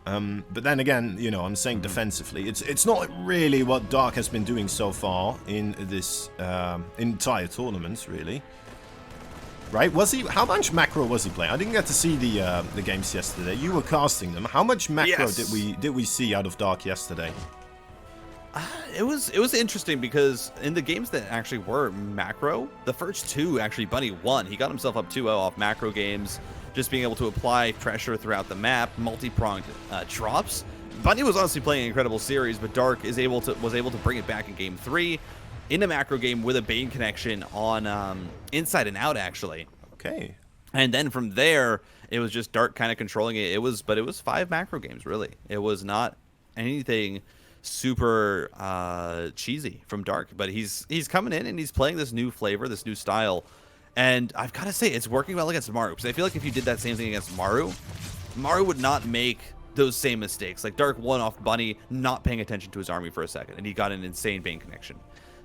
But then again, you know, I'm saying defensively. It's not really what Dark has been doing so far in this entire tournament, really. Right? Was he? How much macro was he playing? I didn't get to see the games yesterday. You were casting them. How much macro did we see out of Dark yesterday? It was interesting, because in the games that actually were macro, the first 2 actually Bunny won. He got himself up 2-0 off macro games, just being able to apply pressure throughout the map, multi-pronged drops. Bunny was honestly playing an incredible series, but Dark was able to bring it back in game 3 in a macro game with a Bane connection on inside and out, actually. Okay. And then from there, it was just Dark kind of controlling it. It was 5 macro games, really. It was not anything super cheesy from Dark, but he's coming in and he's playing this new flavor, this new style, and I've got to say it's working well against Maru, because I feel like if you did that same thing against Maru would not make those same mistakes. Like, Dark won off Bunny not paying attention to his army for a second, and he got an insane Bane connection.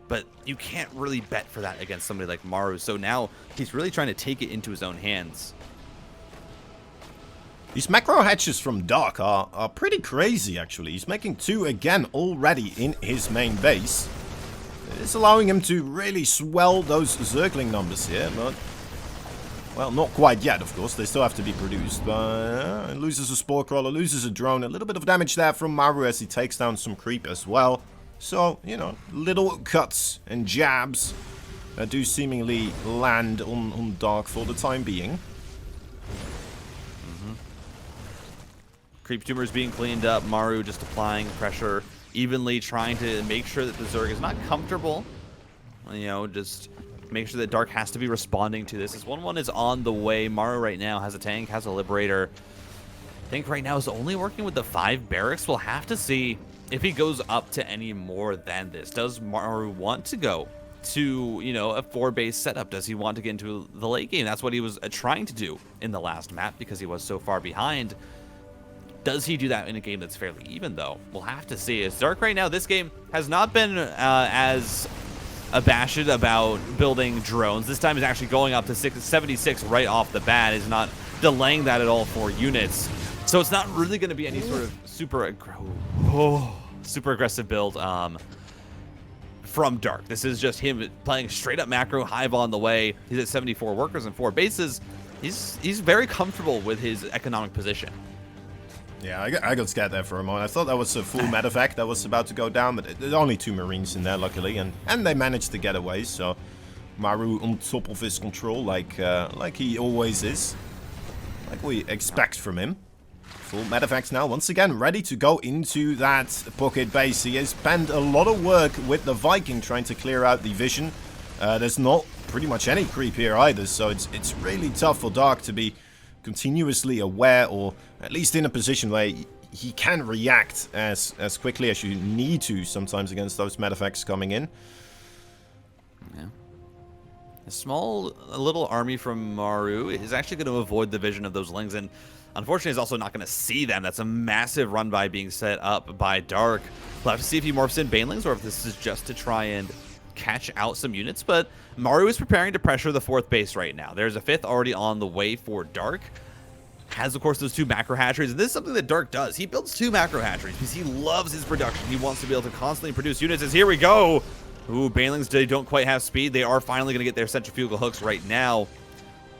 But you can't really bet for that against somebody like Maru, so now he's really trying to take it into his own hands. These macro hatches from Dark are pretty crazy, actually. He's making 2 again already in his main base. It's allowing him to really swell those Zergling numbers here, but... well, not quite yet, of course. They still have to be produced, but loses a Spore Crawler, loses a drone. A little bit of damage there from Maru as he takes down some creep as well. So, you know, little cuts and jabs that do seemingly land on Dark for the time being. Creep tumors being cleaned up. Maru just applying pressure evenly, trying to make sure that the Zerg is not comfortable. You know, just make sure that Dark has to be responding to this. This 1-1 is on the way. Maru right now has a tank, has a Liberator. I think right now is only working with the 5 barracks. We'll have to see if he goes up to any more than this. Does Maru want to go to, you know, a 4-base setup? Does he want to get into the late game? That's what he was trying to do in the last map, because he was so far behind. Does he do that in a game that's fairly even, though? We'll have to see. As Dark right now, this game has not been as abashed about building drones. This time is actually going up to 76 right off the bat. Is not delaying that at all for units. So it's not really going to be any sort of super aggressive build from Dark. This is just him playing straight up macro, Hive on the way. He's at 74 workers and 4 bases. He's very comfortable with his economic position. Yeah, I got scared there for a moment. I thought that was a full medevac that was about to go down, but there's only 2 Marines in there, luckily, and they managed to get away, so Maru on top of his control, like he always is. Like we expect from him. Full medevacs now, once again, ready to go into that pocket base. He has spent a lot of work with the Viking trying to clear out the vision. There's not pretty much any creep here either, so it's really tough for Dark to be continuously aware, or at least in a position where he can react as quickly as you need to sometimes against those medevacs coming in. Yeah. A little army from Maru is actually going to avoid the vision of those Lings, and unfortunately is also not going to see them. That's a massive run by being set up by Dark. We'll have to see if he morphs in Banelings or if this is just to try and catch out some units, but Maru is preparing to pressure the 4th base right now. There's a 5th already on the way for Dark. Has, of course, those 2 macro hatcheries, and this is something that Dark does. He builds 2 macro hatcheries because he loves his production. He wants to be able to constantly produce units, as here we go. Ooh, Banelings, they don't quite have speed. They are finally going to get their centrifugal hooks right now.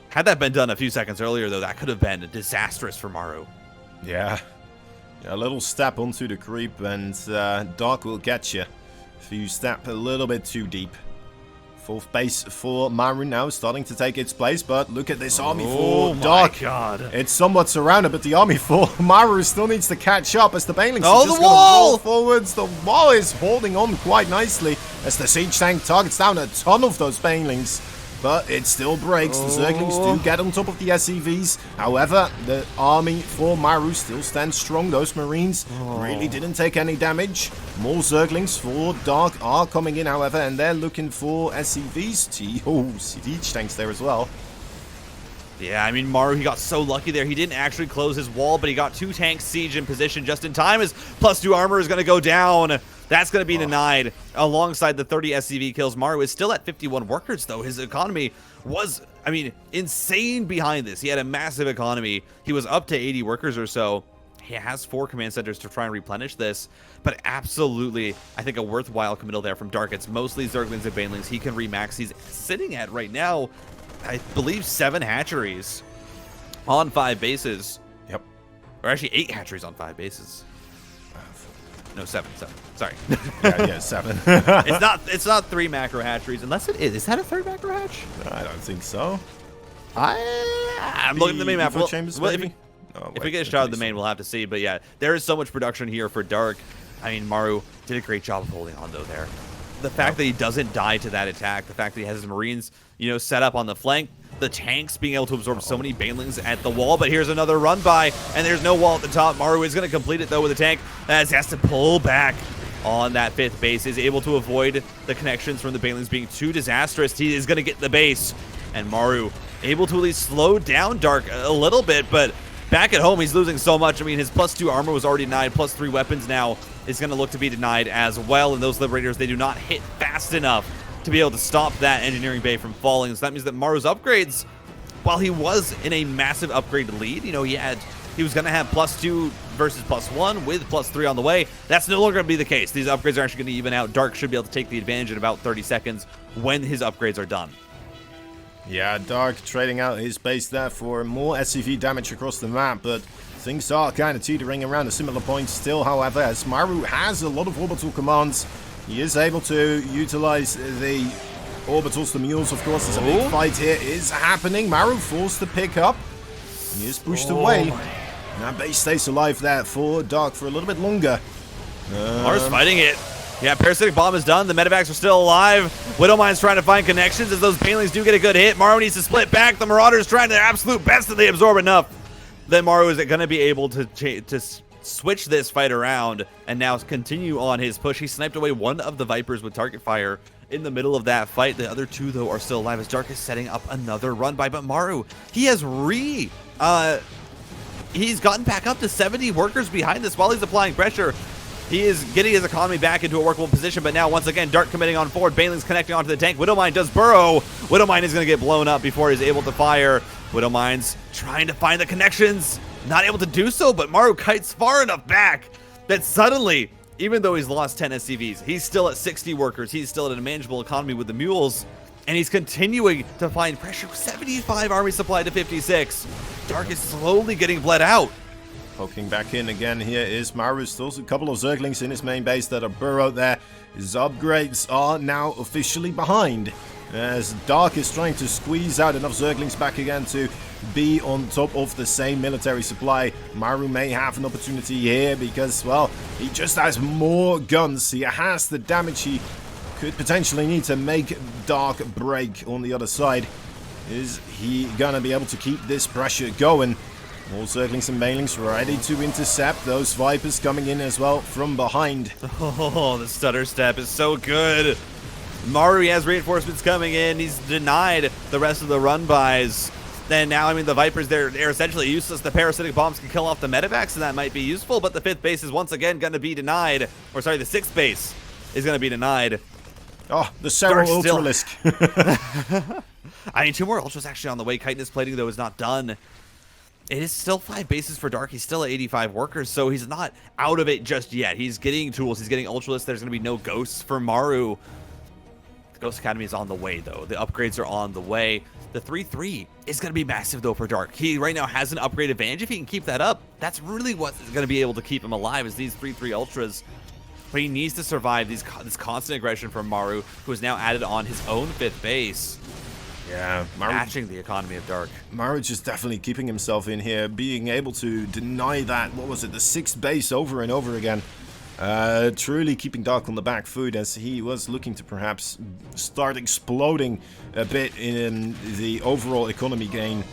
Had that been done a few seconds earlier, though, that could have been disastrous for Maru. Yeah. A little step onto the creep, and Dark will get you if you step a little bit too deep. 4th base for Maru now, starting to take its place, but look at this army for Dark. Oh my god. It's somewhat surrounded, but the army for Maru still needs to catch up as the Banelings are just gonna roll forwards. The wall is holding on quite nicely as the siege tank targets down a ton of those Banelings. But it still breaks. The Zerglings do get on top of the SCVs. However, the army for Maru still stands strong. Those Marines really didn't take any damage. More Zerglings for Dark are coming in, however, and they're looking for SCVs. Oh, siege tanks there as well. Yeah, I mean, Maru, he got so lucky there. He didn't actually close his wall, but he got 2 tanks siege in position just in time as +2 armor is going to go down. That's going to be denied alongside the 30 SCV kills. Maru is still at 51 workers, though. His economy was, I mean, insane behind this. He had a massive economy. He was up to 80 workers or so. He has 4 command centers to try and replenish this, but absolutely, I think, a worthwhile committal there from Dark. It's mostly Zerglings and Banelings he can remax. He's sitting at, right now, I believe 7 hatcheries on 5 bases. Yep. Or actually 8 hatcheries on 5 bases. No, 7. Sorry. Yeah, 7. It's not 3 macro hatcheries, unless it is. Is that a 3rd macro hatch? I don't think so. I'm looking at the main map. Chambers, Well, maybe? if we get a shot at the main, we'll have to see. But yeah, there is so much production here for Dark. I mean, Maru did a great job of holding on, though, there. The fact that he doesn't die to that attack, the fact that he has his Marines, you know, set up on the flank, the tanks being able to absorb so many Banelings at the wall, but here's another run by, and there's no wall at the top. Maru is going to complete it, though, with a tank as he has to pull back on that 5th base, is able to avoid the connections from the Banelings being too disastrous. He is going to get the base, and Maru able to at least slow down Dark a little bit, but back at home, he's losing so much. I mean, his +2 armor was already denied, +3 weapons now is going to look to be denied as well, and those Liberators, they do not hit fast enough to be able to stop that engineering bay from falling. So that means that Maru's upgrades, while he was in a massive upgrade lead, you know, he was going to have +2 versus +1 with +3 on the way. That's no longer going to be the case. These upgrades are actually going to even out. Dark should be able to take the advantage in about 30 seconds when his upgrades are done. Yeah, Dark trading out his base there for more SCV damage across the map, but things are kind of teetering around a similar point still, however, as Maru has a lot of orbital commands. He is able to utilize the orbitals, the mules, of course. There's a big fight here is happening. Maru forced to pick up. He is pushed away. That base stays alive there for Dark for a little bit longer. Maru's fighting it. Yeah, Parasitic Bomb is done. The medevacs are still alive. Widowmine's trying to find connections as those Banelings do get a good hit. Maru needs to split back. The Marauders trying their absolute best that they absorb enough. Then Maru is going to be able to switch this fight around and now continue on his push. He sniped away one of the Vipers with target fire in the middle of that fight. The other 2, though, are still alive as Dark is setting up another run by. But Maru, he has he's gotten back up to 70 workers behind this while he's applying pressure. He is getting his economy back into a workable position, but now, once again, Dark committing on forward. Banelings connecting onto the tank. Widowmine does burrow. Widowmine is going to get blown up before he's able to fire. Widowmine's trying to find the connections. Not able to do so, but Maru kites far enough back that suddenly, even though he's lost 10 SCVs, he's still at 60 workers. He's still at a manageable economy with the mules, and he's continuing to find pressure. 75 army supply to 56. Dark is slowly getting bled out. Poking back in again here is Maru. Still a couple of Zerglings in his main base that are burrowed there. His upgrades are now officially behind. as Dark is trying to squeeze out enough Zerglings back again to be on top of the same military supply. Maru may have an opportunity here because, well, he just has more guns. He has the damage he could potentially need to make Dark break on the other side. Is he gonna be able to keep this pressure going? All Zerglings and Banelings ready to intercept. Those Vipers coming in as well from behind. Oh, the stutter step is so good. Maru has reinforcements coming in. He's denied the rest of the run-bys. And now, I mean, the Vipers, they're essentially useless. The parasitic bombs can kill off the medevacs, and that might be useful, but the 5th base is once again going to be denied. Or, sorry, the 6th base is going to be denied. Oh, the Serral Ultralisk. I mean, 2 more Ultras actually on the way. Chitinous plating, though, is not done. It is still 5 bases for Dark. He's still at 85 workers, so he's not out of it just yet. He's getting tools. He's getting Ultralisk. There's going to be no ghosts for Maru. The Ghost Academy is on the way, though. The upgrades are on the way. The 3-3 is going to be massive, though, for Dark. He right now has an upgrade advantage. If he can keep that up, that's really what's going to be able to keep him alive, is these 3-3 Ultras. But he needs to survive this constant aggression from Maru, who has now added on his own 5th base. Yeah, Maru, matching the economy of Dark. Maru just definitely keeping himself in here, being able to deny that, what was it, the 6th base over and over again. Truly keeping Dark on the back foot, as he was looking to perhaps start exploding a bit in the overall economy gain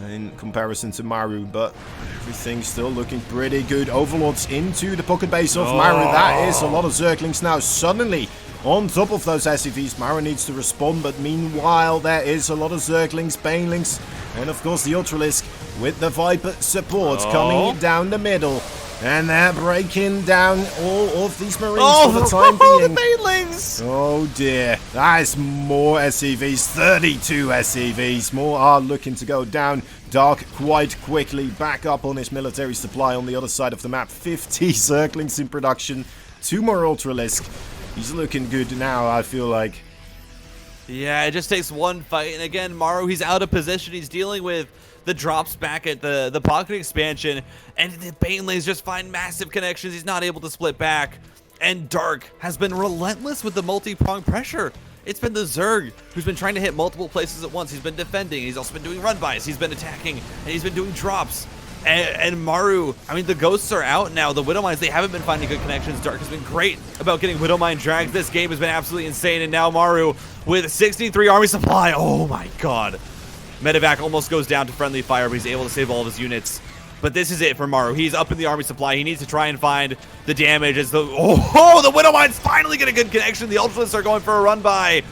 in comparison to Maru, but everything's still looking pretty good. Overlords into the pocket base of Maru. That is a lot of Zerglings now suddenly on top of those SCVs. Maru needs to respond, but meanwhile there is a lot of Zerglings, Banelings, and of course the Ultralisk with the Viper support coming down the middle. And they're breaking down all of these Marines for the time being. The Banelings! Oh dear, that is more SCVs, 32 SCVs. More are looking to go down. Dark quite quickly back up on his military supply on the other side of the map. 50 Zerglings in production, 2 more Ultralisk. He's looking good now, I feel like. Yeah, it just takes one fight, and again, Maru, he's out of position. He's dealing with the drops back at the pocket expansion, and the Banelings just find massive connections. He's not able to split back, and Dark has been relentless with the multi-pronged pressure. It's been the Zerg who's been trying to hit multiple places at once. He's been defending, he's also been doing run-bys, he's been attacking, and he's been doing drops. And Maru, I mean, the Ghosts are out now. The Widowmines, they haven't been finding good connections. Dark has been great about getting Widowmine dragged. This game has been absolutely insane, and now Maru with 63 army supply. Oh my god. Medevac almost goes down to friendly fire, but he's able to save all of his units. But this is it for Maru. He's up in the army supply. He needs to try and find the damage as the... Oh, the Widowmines finally get a good connection. The Ultralists are going for a run-by.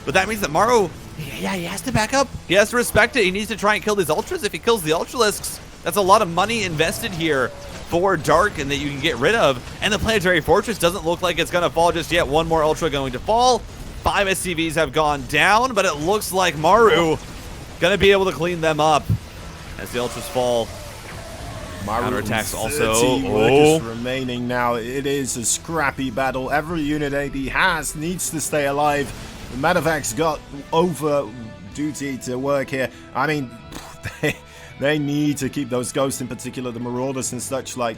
But that means that Maru, yeah, he has to back up. He has to respect it. He needs to try and kill these Ultras. If he kills the Ultralisks, that's a lot of money invested here for Dark and that you can get rid of. And the Planetary Fortress doesn't look like it's going to fall just yet. 1 more Ultra going to fall. 5 SCVs have gone down, but it looks like Maru going to be able to clean them up as the Ultras fall. Maru attacks also. 30 workers remaining now. It is a scrappy battle. Every unit AD has needs to stay alive. The Medevac's got over duty to work here. I mean, they need to keep those Ghosts, in particular the Marauders and such, like,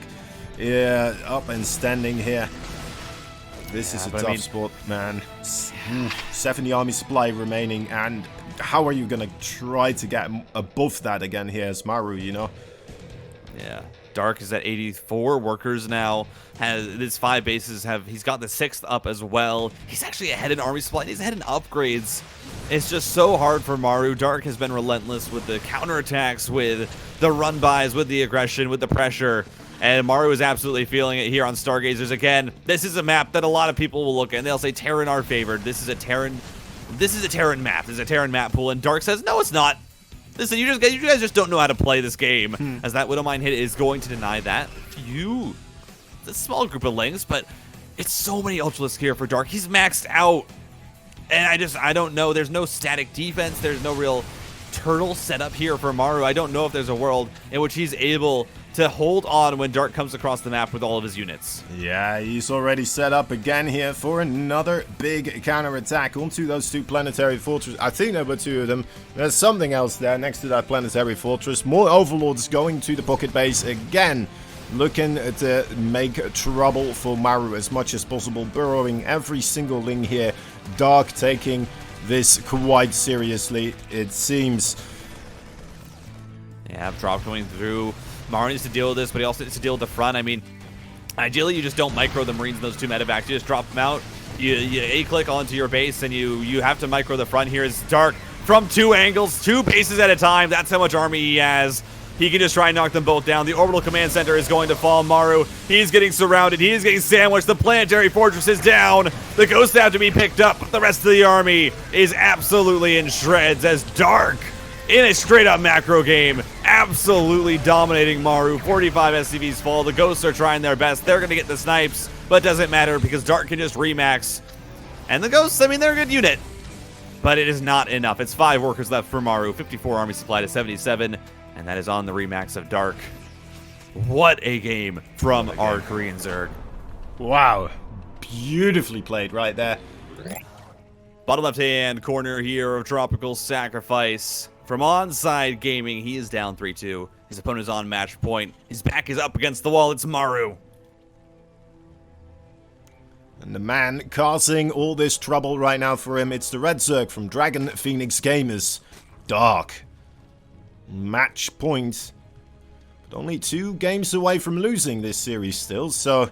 yeah, up and standing here. This is a tough spot, man. 70 army supply remaining, and how are you gonna try to get above that again here as Maru, you know? Yeah, Dark is at 84 workers now. His 5 bases he's got the 6th up as well. He's actually ahead in army supply. He's ahead in upgrades. It's just so hard for Maru. Dark has been relentless with the counterattacks, with the run-bys, with the aggression, with the pressure. And Maru is absolutely feeling it here on Stargazers. Again, this is a map that a lot of people will look at and they'll say Terran are favored. This is a Terran map. This is a Terran map pool. And Dark says, no, it's not. Listen, you guys just don't know how to play this game. As that Widowmine hit is going to deny that. It's a small group of links, but it's so many Ultralisks here for Dark. He's maxed out. And I don't know. There's no static defense. There's no real turtle setup here for Maru. I don't know if there's a world in which he's able to hold on when Dark comes across the map with all of his units. Yeah, he's already set up again here for another big counterattack onto those 2 planetary fortresses. I think there were 2 of them. There's something else there next to that planetary fortress. More Overlords going to the pocket base again, looking to make trouble for Maru as much as possible, burrowing every single ling here. Dark taking this quite seriously, it seems. Yeah, drop going through. Maru needs to deal with this, but he also needs to deal with the front. I mean, ideally, you just don't micro the Marines in those 2 medevacs. You just drop them out. You A-click onto your base, and you have to micro the front. Here is Dark from 2 angles, 2 bases at a time. That's how much army he has. He can just try and knock them both down. The orbital command center is going to fall. Maru, he's getting surrounded. He is getting sandwiched. The planetary fortress is down. The ghosts have to be picked up, but the rest of the army is absolutely in shreds as Dark, in a straight-up macro game, absolutely dominating Maru. 45 SCVs fall. The ghosts are trying their best. They're going to get the snipes, but it doesn't matter because Dark can just remax. And the ghosts, I mean, they're a good unit, but it is not enough. It's 5 workers left for Maru. 54 army supply to 77. And that is on the remax of Dark. What a game from our Korean Zerg. Wow. Beautifully played right there. Bottom left-hand corner here of Tropical Sacrifice. From Onside Gaming, he is down 3-2. His opponent is on match point. His back is up against the wall. It's Maru. And the man causing all this trouble right now for him, it's the Red Zerg from Dragon Phoenix Gamers. Dark. Match point, but only 2 games away from losing this series still, so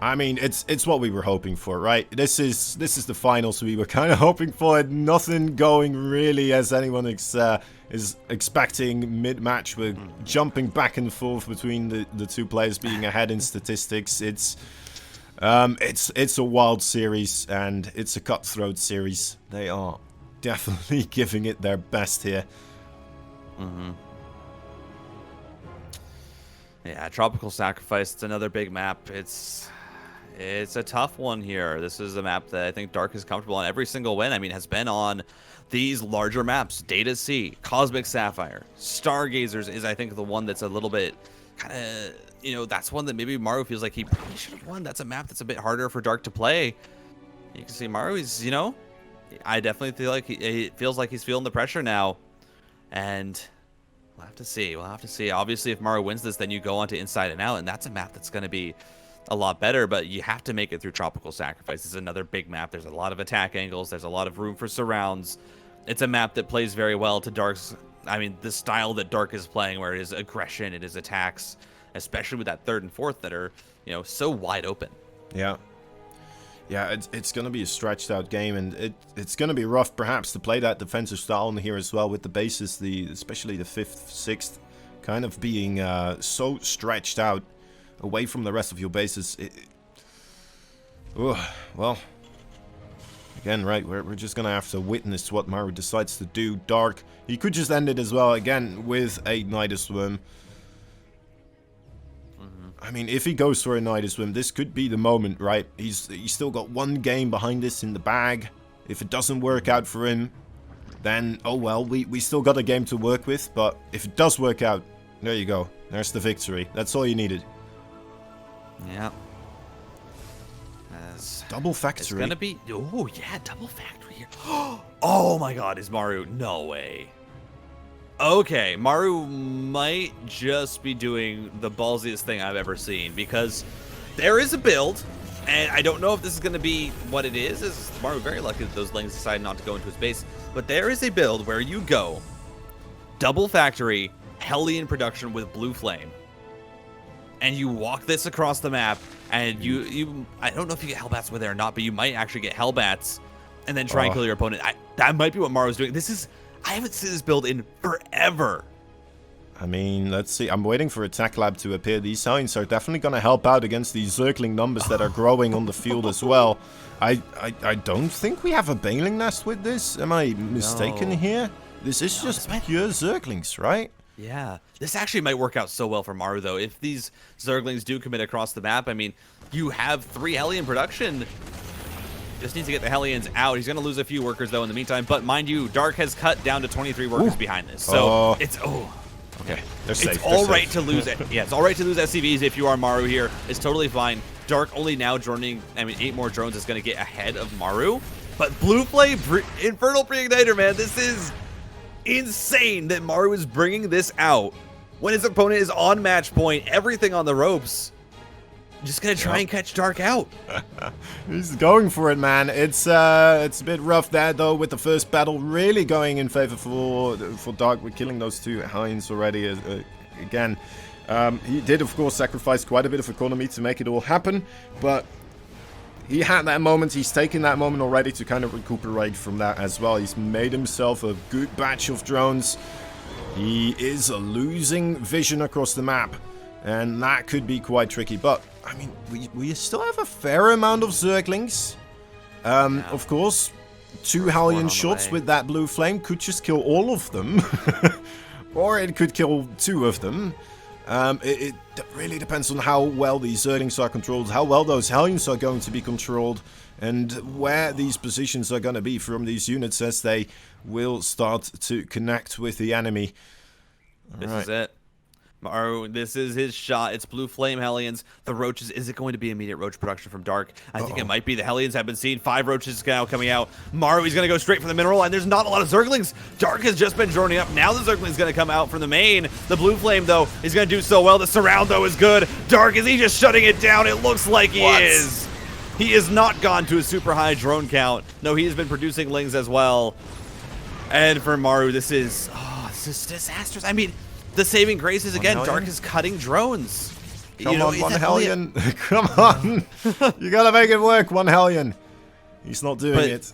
I mean it's what we were hoping for, right? This is the finals we were kind of hoping for. Nothing going really as anyone is expecting mid-match. We're jumping back and forth between the 2 players being ahead in statistics. It's a wild series and it's a cutthroat series. They are definitely giving it their best here. Yeah, Tropical Sacrifice, it's another big map. It's a tough one here. This is a map that I think Dark is comfortable on. Every single win, I mean, has been on these larger maps. Data Sea, Cosmic Sapphire, Stargazers is, I think, the one that's a little bit kind of, you know, that's one that maybe Maru feels like he probably should have won. That's a map that's a bit harder for Dark to play. You can see Maru is, you know, I definitely feel like he feels like he's feeling the pressure now. And we'll have to see. We'll have to see. Obviously, if Maru wins this, then you go on to Inside and Out, and that's a map that's going to be a lot better, but you have to make it through Tropical Sacrifice. This is another big map. There's a lot of attack angles. There's a lot of room for surrounds. It's a map that plays very well to Dark's, I mean, the style that Dark is playing, where it is aggression, it is attacks, especially with that 3rd and 4th that are, you know, so wide open. Yeah. Yeah, it's going to be a stretched out game, and it's going to be rough perhaps to play that defensive style in here as well, with the bases, especially the 5th, 6th, kind of being so stretched out away from the rest of your bases. Well, again, right, we're just going to have to witness what Maru decides to do. Dark, he could just end it as well, again, with a Nidus Swim. I mean, if he goes for a Nidus Swim, this could be the moment, right? He's still got 1 game behind this in the bag. If it doesn't work out for him, then, oh well, we still got a game to work with. But if it does work out, there you go. There's the victory. That's all you needed. Yeah. Double factory. It's gonna be, oh yeah, double factory here. Oh my god, is Maru? No way. Okay, Maru might just be doing the ballsiest thing I've ever seen, because there is a build, and I don't know if this is going to be what it is. Is Maru very lucky that those lanes decided not to go into his base, but there is a build where you go double factory, Hellion production with Blue Flame, and you walk this across the map, and you I don't know if you get Hellbats with it or not, but you might actually get Hellbats, and then try and kill your opponent. That might be what Maru's doing. I haven't seen this build in forever. I mean, let's see. I'm waiting for Attack Lab to appear. These signs are definitely going to help out against these circling numbers that are growing on the field as well. I don't think we have a Baneling Nest with this. Am I mistaken here? This is just pure Zerglings, right? Yeah. This actually might work out so well for Maru, though. If these Zerglings do commit across the map, I mean, you have 3 Hellion production. Just needs to get the Hellions out. He's going to lose a few workers, though, in the meantime. But mind you, Dark has cut down to 23 workers behind this. So it's... Okay, they're safe. It's all right to lose it. Yeah, it's all right to lose SCVs if you are Maru here. It's totally fine. Dark only now joining, I mean, 8 more drones is going to get ahead of Maru. But Blue Flame, Infernal Pre-Igniter, man, this is insane that Maru is bringing this out when his opponent is on match point, everything on the ropes. Just gonna try and catch Dark out. He's going for it, man. It's a bit rough there, though, with the first battle really going in favor for Dark. We're killing those two Hellions already again. He did, of course, sacrifice quite a bit of economy to make it all happen, but he had that moment. He's taken that moment already to kind of recuperate from that as well. He's made himself a good batch of drones. He is losing vision across the map, and that could be quite tricky, but I mean, we still have a fair amount of Zerglings. Of course, 2 Hellion shots with that blue flame could just kill all of them. Or it could kill 2 of them. It really depends on how well these Zerglings are controlled, how well those Hellions are going to be controlled, and where these positions are going to be from these units as they will start to connect with the enemy. This is it. Maru, this is his shot. It's blue flame Hellions. The roaches. Is it going to be immediate roach production from Dark? I think it might be. The Hellions have been seen. 5 roaches now coming out. Maru, he's going to go straight for the mineral, and there's not a lot of Zerglings. Dark has just been droning up. Now the Zergling's going to come out from the main. The blue flame, though, is going to do so well. The surround, though, is good. Dark, is he just shutting it down? It looks like he is. He has not gone to a super high drone count. No, he has been producing lings as well. And for Maru, this is disastrous. I mean, the saving grace is, again, Dark is cutting drones. Come on, 1 Hellion. Come on. You gotta make it work, 1 Hellion. He's not doing it.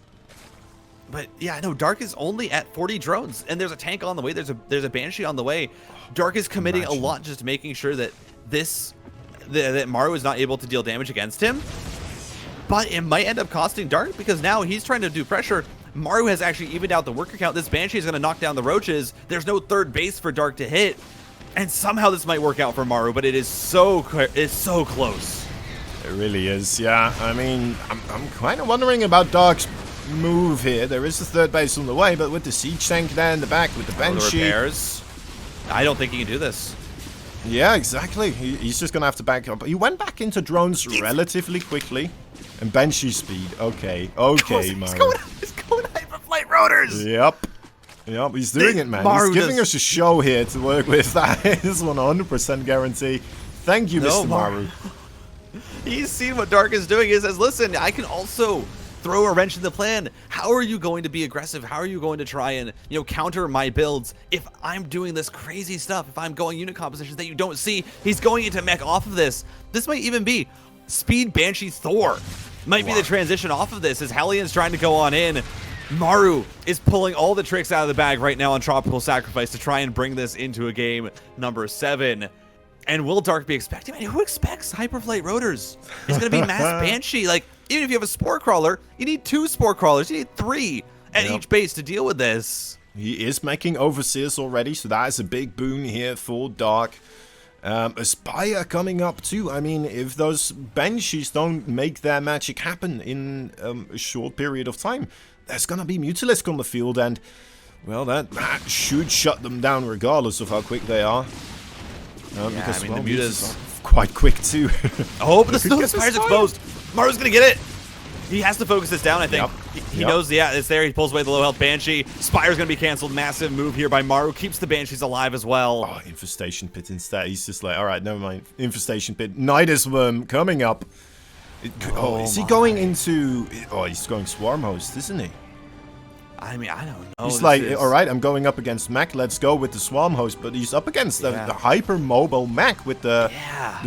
But yeah, no, Dark is only at 40 drones, and there's a tank on the way. There's a Banshee on the way. Dark is committing a lot, just making sure that that Maru is not able to deal damage against him. But it might end up costing Dark, because now he's trying to do pressure. Maru has actually evened out the worker count. This Banshee is going to knock down the roaches. There's no third base for Dark to hit. And somehow this might work out for Maru, but it's so close. It really is, yeah. I mean, I'm kind of wondering about Dark's move here. There is a third base on the way, but with the siege tank there in the back, with the Banshee. The repairs. I don't think he can do this. Yeah, exactly. He's just going to have to back up. He went back into drones relatively quickly. And Banshee speed. Okay, Maru. He's going hyperflight rotors. Yep, he's doing it, man. He's giving us a show here to work with. That is 100% guarantee. Thank you, Mr. Maru. He's seen what Dark is doing. He says, listen, I can also throw a wrench in the plan. How are you going to be aggressive? How are you going to try and, counter my builds if I'm doing this crazy stuff, if I'm going unit compositions that you don't see? He's going into mech off of this. This might even be Speed Banshee Thor. Might be the transition off of this as Hellions trying to go on in. Maru is pulling all the tricks out of the bag right now on Tropical Sacrifice to try and bring this into a game number 7. And will Dark be expecting? I mean, who expects hyperflight rotors? It's going to be mass Banshee. Like, even if you have a Spore Crawler, you need 2 Spore Crawlers. You need 3 at each base to deal with this. He is making Overseers already, so that is a big boon here for Dark. A Spire coming up too. I mean, if those Banshees don't make their magic happen in a short period of time, there's gonna be Mutalisk on the field, and well, that should shut them down regardless of how quick they are. Because I mean, the Mutas are quite quick too. Oh, but the Spire's exposed. Maru's gonna get it. He has to focus this down, I think. He knows, it's there. He pulls away the low health Banshee. Spire's going to be canceled. Massive move here by Maru. Keeps the Banshees alive as well. Oh, Infestation Pit instead. He's just like, all right, never mind. Infestation Pit. Nidus Worm coming up. Is he going into... Oh, he's going Swarm Host, isn't he? I mean, I don't know. He's like, all right, I'm going up against mech. Let's go with the Swarm Host. But he's up against the hyper-mobile mech with the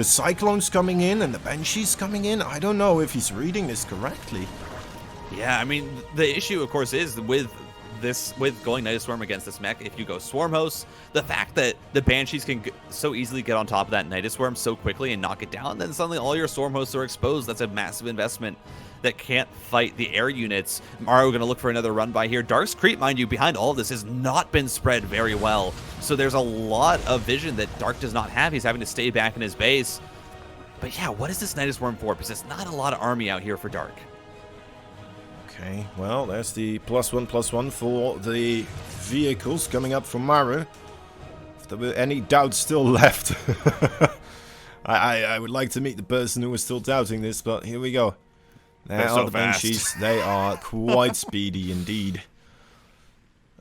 Cyclones coming in and the Banshees coming in. I don't know if he's reading this correctly. Yeah, I mean, the issue, of course, is with going Nidus Swarm against this mech, if you go Swarm Host, the fact that the Banshees can so easily get on top of that Nidus Swarm so quickly and knock it down, then suddenly all your Swarm Hosts are exposed. That's a massive investment that can't fight the air units. Maru going to look for another run by here. Dark's creep, mind you, behind all of this has not been spread very well. So there's a lot of vision that Dark does not have. He's having to stay back in his base. But yeah, what is this Nidus Worm for? Because there's not a lot of army out here for Dark. Okay, well, there's the +1/+1 for the vehicles coming up from Maru. If there were any doubts still left. I would like to meet the person who was still doubting this, but here we go. There are the Banshees. They are quite speedy indeed.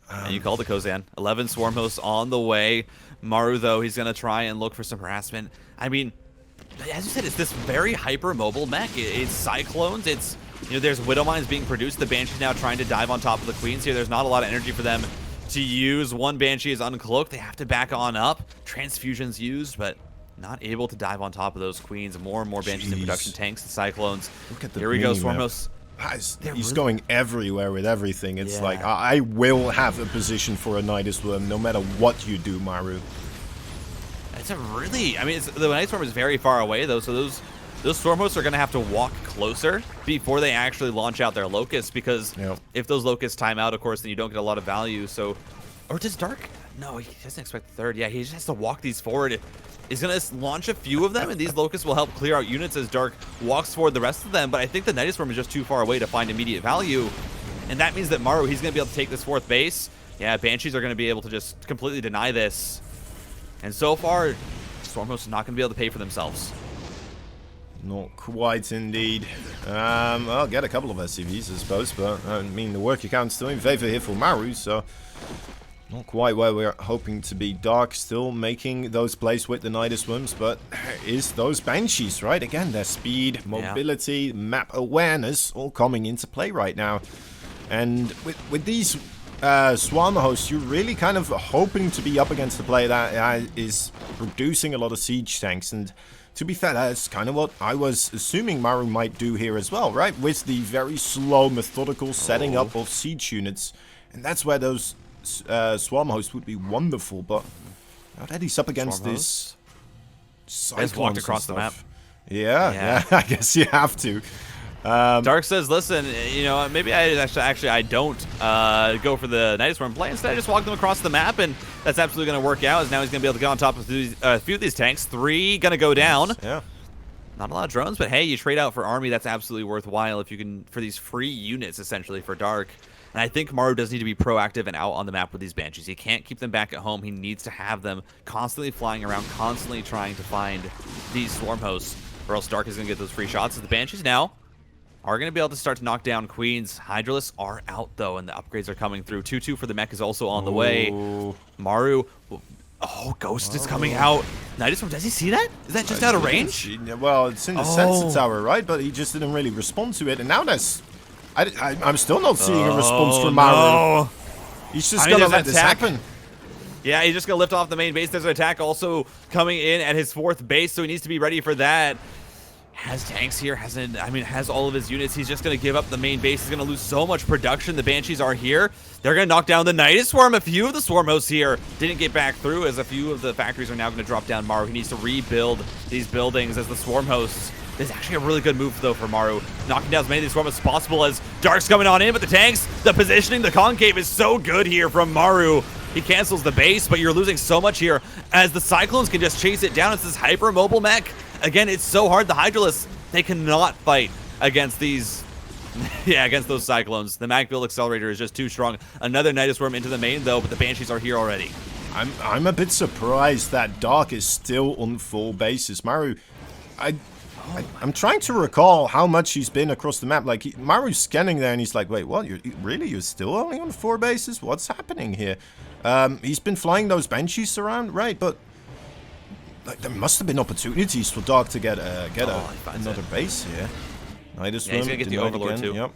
And you called the Kozan. 11 Swarm Hosts on the way. Maru, though, he's going to try and look for some harassment. I mean, as you said, it's this very hyper-mobile mech. It's Cyclones, it's, you know, there's Widow Mines being produced. The Banshee's now trying to dive on top of the Queens here. There's not a lot of energy for them to use. One Banshee is uncloaked. They have to back on up. Transfusions used, but not able to dive on top of those Queens. More and more Banshees in production. Tanks, the Cyclones. Look at the Here we go, Swarmhost. He's going everywhere with everything. It's like, I will have a position for a Nidus Worm no matter what you do, Maru. It's a really, I mean, the Night Swarm is very far away, though, so those Swarmhosts are going to have to walk closer before they actually launch out their Locusts, because if those Locusts time out, of course, then you don't get a lot of value. So, or does Dark? No, he doesn't expect the third. Yeah, he just has to walk these forward. He's going to launch a few of them, and these Locusts will help clear out units as Dark walks forward the rest of them. But I think the Night Swarm is just too far away to find immediate value, and that means that Maru, he's going to be able to take this fourth base. Yeah, Banshees are going to be able to just completely deny this. And so far, Stormhost is not going to be able to pay for themselves. Not quite, indeed. I'll get a couple of SCVs, I suppose, but I mean, the work account's still in favor here for Maru, so not quite where we're hoping to be. Dark still making those plays with the Nidus Worms, but is those Banshees, right? Again, their speed, mobility, map awareness, all coming into play right now. And with these Swarm hosts, you're really kind of hoping to be up against the player that is producing a lot of siege tanks, and to be fair, that's kind of what I was assuming Maru might do here as well, right? With the very slow, methodical setting up of siege units, and that's where those Swarm hosts would be wonderful, but now that he's up against this Cyclones, walked across the map. Yeah, I guess you have to. Dark says, listen, you know, maybe I don't go for the Night Swarm play. Instead, I just walk them across the map, and that's absolutely going to work out, as now he's going to be able to get on top of a few of these tanks. 3 going to go down. Yeah. Not a lot of drones, but hey, you trade out for army. That's absolutely worthwhile if you can, for these free units, essentially, for Dark. And I think Maru does need to be proactive and out on the map with these Banshees. He can't keep them back at home. He needs to have them constantly flying around, constantly trying to find these Swarm hosts, or else Dark is going to get those free shots. As the Banshees now are going to be able to start to knock down Queens. Hydralisks are out, though, and the upgrades are coming through. 2-2 for the mech is also on the way. Maru. Oh, Ghost is coming out. Nidus Swarm, does he see that? Is that just out of range? Well, it's in the sensor tower, right? But he just didn't really respond to it. And now that's... I'm still not seeing a response from Maru. No. He's just going to let this happen. Yeah, he's just going to lift off the main base. There's an attack also coming in at his 4th base, so he needs to be ready for that. Has tanks here, has all of his units. He's just going to give up the main base. He's going to lose so much production. The Banshees are here. They're going to knock down the Nidus Swarm. A few of the Swarm hosts here didn't get back through, as a few of the factories are now going to drop down Maru. He needs to rebuild these buildings as the Swarm hosts. This is actually a really good move, though, for Maru. Knocking down as many of these Swarm hosts as possible as Dark's coming on in, but the tanks, the positioning, the concave is so good here from Maru. He cancels the base, but you're losing so much here as the Cyclones can just chase it down. It's this hyper-mobile mech. Again, it's so hard. The Hydralisks, they cannot fight against these, against those Cyclones. The mag build accelerator is just too strong. Another Nidus Worm into the main, though, but the Banshees are here already. I'm a bit surprised that Dark is still on full bases. Maru, I'm trying to recall how much he's been across the map. Like, Maru's scanning there, and he's like, wait, what? You're still only on 4 bases? What's happening here? He's been flying those Banshees around, right? But like, there must have been opportunities for Dark to get another base here. Nidus Worm, he's gonna get the Overlord too. Yep.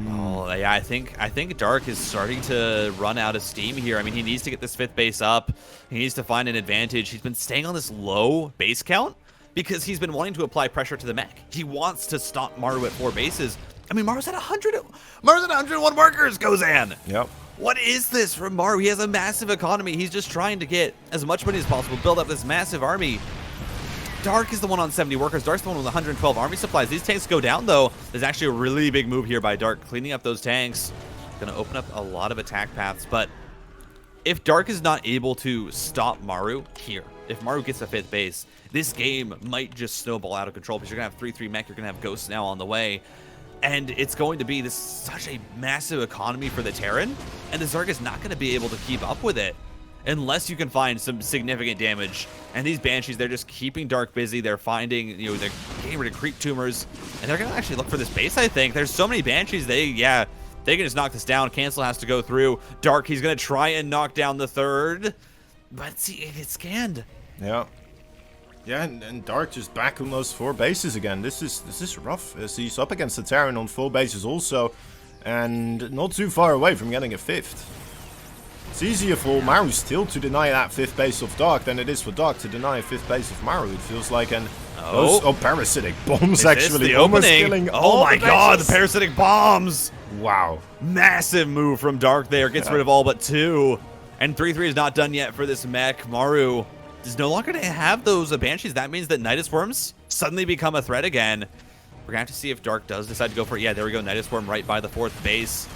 Oh yeah, I think Dark is starting to run out of steam here. I mean, he needs to get this 5th base up. He needs to find an advantage. He's been staying on this low base count because he's been wanting to apply pressure to the mech. He wants to stop Maru at 4 bases. I mean, Maru's at 100. Maru's at 101 workers, Kozan. Yep. What is this from Maru? He has a massive economy. He's just trying to get as much money as possible, build up this massive army. Dark is the one on 70 workers. Dark's the one with 112 army supplies. These tanks go down, though. There's actually a really big move here by Dark, cleaning up those tanks. Going to open up a lot of attack paths, but if Dark is not able to stop Maru here, if Maru gets a 5th base, this game might just snowball out of control, because you're going to have 3-3 mech. You're going to have Ghosts now on the way. And it's going to be such a massive economy for the Terran, and the Zerg is not going to be able to keep up with it unless you can find some significant damage. And these Banshees, they're just keeping Dark busy. They're finding, they're getting rid of creep tumors, and they're going to actually look for this base, I think. There's so many Banshees, they can just knock this down. Cancel has to go through. Dark, he's going to try and knock down the 3rd, but see, it gets scanned. Yeah. Yeah, and Dark just back on those 4 bases again. This is rough. As he's up against the Terran on 4 bases also, and not too far away from getting a 5th. It's easier for Maru still to deny that 5th base of Dark than it is for Dark to deny a 5th base of Maru. It feels like an... Oh, parasitic bombs actually. Almost killing oh my god, the parasitic bombs! Wow. Massive move from Dark there. Gets rid of all but 2. And 3-3 is not done yet for this mech. Maru is no longer going to have those Banshees. That means that Nidus Worms suddenly become a threat again. We're going to have to see if Dark does decide to go for it. Yeah, there we go. Nidus Worm right by the 4th base.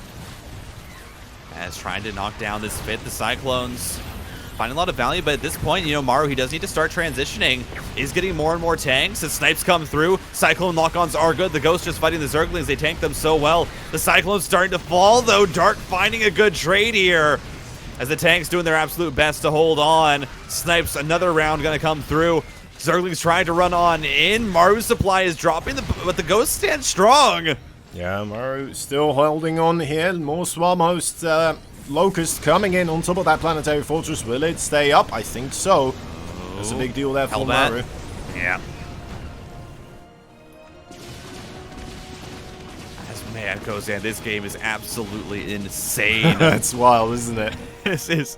As trying to knock down this 5th, the Cyclones. Finding a lot of value, but at this point, you know, Maru, he does need to start transitioning. He's getting more and more tanks. As snipes come through, Cyclone lock-ons are good. The Ghost just fighting the Zerglings. They tank them so well. The Cyclone's starting to fall, though. Dark finding a good trade here. As the tanks doing their absolute best to hold on. Snipes, another round going to come through. Zerglings trying to run on in. Maru's supply is dropping, but the Ghost stands strong. Yeah, Maru still holding on here. More Swarm Host Locust coming in on top of that Planetary Fortress. Will it stay up? I think so. There's a big deal there for Maru. Yeah. Man, Kozan, this game is absolutely insane. That's wild, isn't it? This is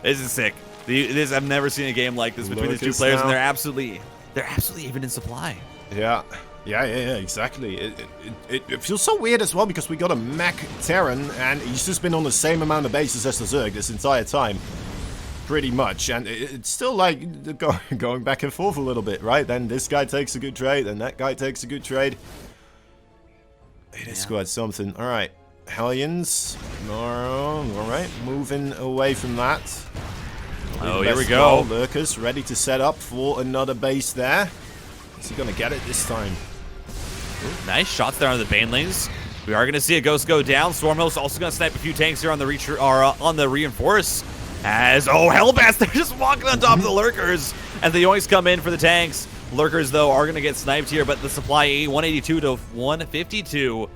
sick. I've never seen a game like this between these 2 players, now. And they're absolutely even in supply. Yeah. Yeah, exactly. It feels so weird as well because we got a mech Terran and he's just been on the same amount of bases as the Zerg this entire time. Pretty much. And it's still like going back and forth a little bit, right? Then this guy takes a good trade, then that guy takes a good trade. It is quite something. Alright. Hellions. Alright. Moving away from that. Oh, here we go. Lurkers ready to set up for another base there. Is he going to get it this time? Ooh, nice shots there on the Banelings. We are going to see a Ghost go down. Swarmhost also going to snipe a few tanks here on the reinforce. As, Hellbats, they're just walking on top of the Lurkers. And the Yoinks come in for the tanks. Lurkers, though, are going to get sniped here, but the supply 182 to 152.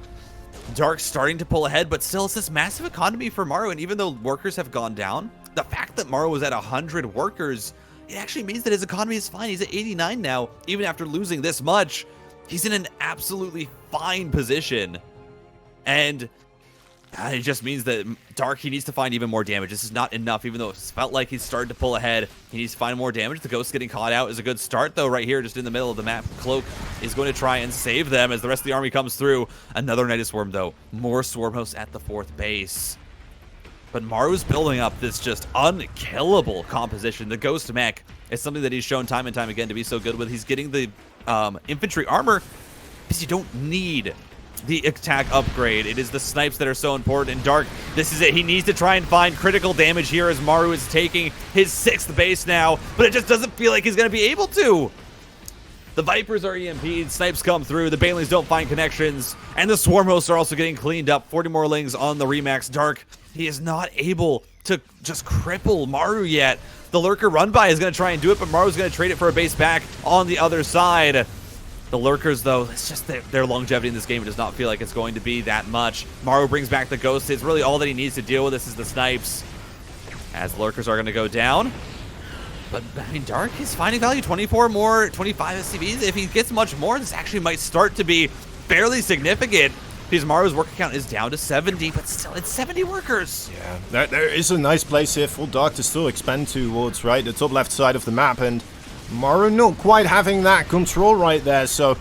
Dark starting to pull ahead, but still it's this massive economy for Maru. And even though workers have gone down, the fact that Maru was at 100 workers, it actually means that his economy is fine. He's at 89 now, even after losing this much. He's in an absolutely fine position. And it just means that Dark, he needs to find even more damage. This is not enough, even though it felt like he's starting to pull ahead. He needs to find more damage. The Ghost getting caught out is a good start, though, right here, just in the middle of the map. Cloak is going to try and save them as the rest of the army comes through. Another Nidus Worm, though. More Swarmhosts at the 4th base. But Maru's building up this just unkillable composition. The Ghost mech is something that he's shown time and time again to be so good with. He's getting the infantry armor because you don't need the attack upgrade. It is the snipes that are so important. And Dark, this is it. He needs to try and find critical damage here as Maru is taking his 6th base now, but it just doesn't feel like he's going to be able to. The Vipers are EMP'd, snipes come through, the Banelings don't find connections, and the Swarm Hosts are also getting cleaned up. 40 more Lings on the Remax. Dark, he is not able to just cripple Maru yet. The Lurker run-by is going to try and do it, but Maru's going to trade it for a base back on the other side. The Lurkers, though, it's just their longevity in this game. It does not feel like it's going to be that much. Maru brings back the Ghost. It's really all that he needs to deal with. This is the snipes. As the Lurkers are going to go down. But, I mean, Dark is finding value. 24 more, 25 SCVs. If he gets much more, this actually might start to be fairly significant. Because Maru's worker count is down to 70, but still, it's 70 workers. Yeah, there is a nice place here for Dark to still expand towards, right? The top left side of the map, and Maru not quite having that control right there, so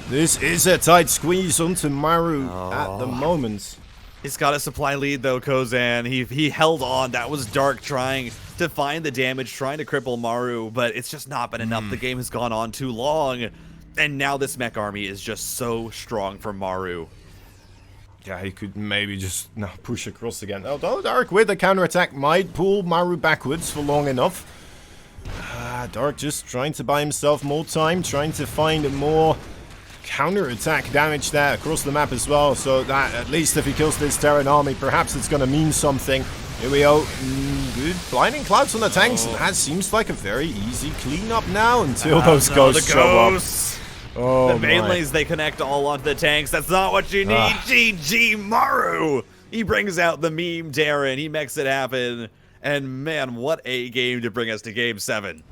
this is a tight squeeze onto Maru at the moment. He's got a supply lead, though, Kozan. He held on. That was Dark trying to find the damage, trying to cripple Maru, but it's just not been enough. The game has gone on too long, and now this mech army is just so strong for Maru. Yeah, he could maybe just push across again. Although Dark with the counterattack might pull Maru backwards for long enough. Dark just trying to buy himself more time, trying to find more counterattack damage there across the map as well, so that at least if he kills this Terran army, perhaps it's going to mean something. Here we go. Good blinding clouds on the tanks, and that seems like a very easy cleanup now until those ghosts show up. Oh, the Banelings, they connect all onto the tanks. That's not what you need. GG Maru. He brings out the meme Terran. He makes it happen. And man, what a game to bring us to Game 7.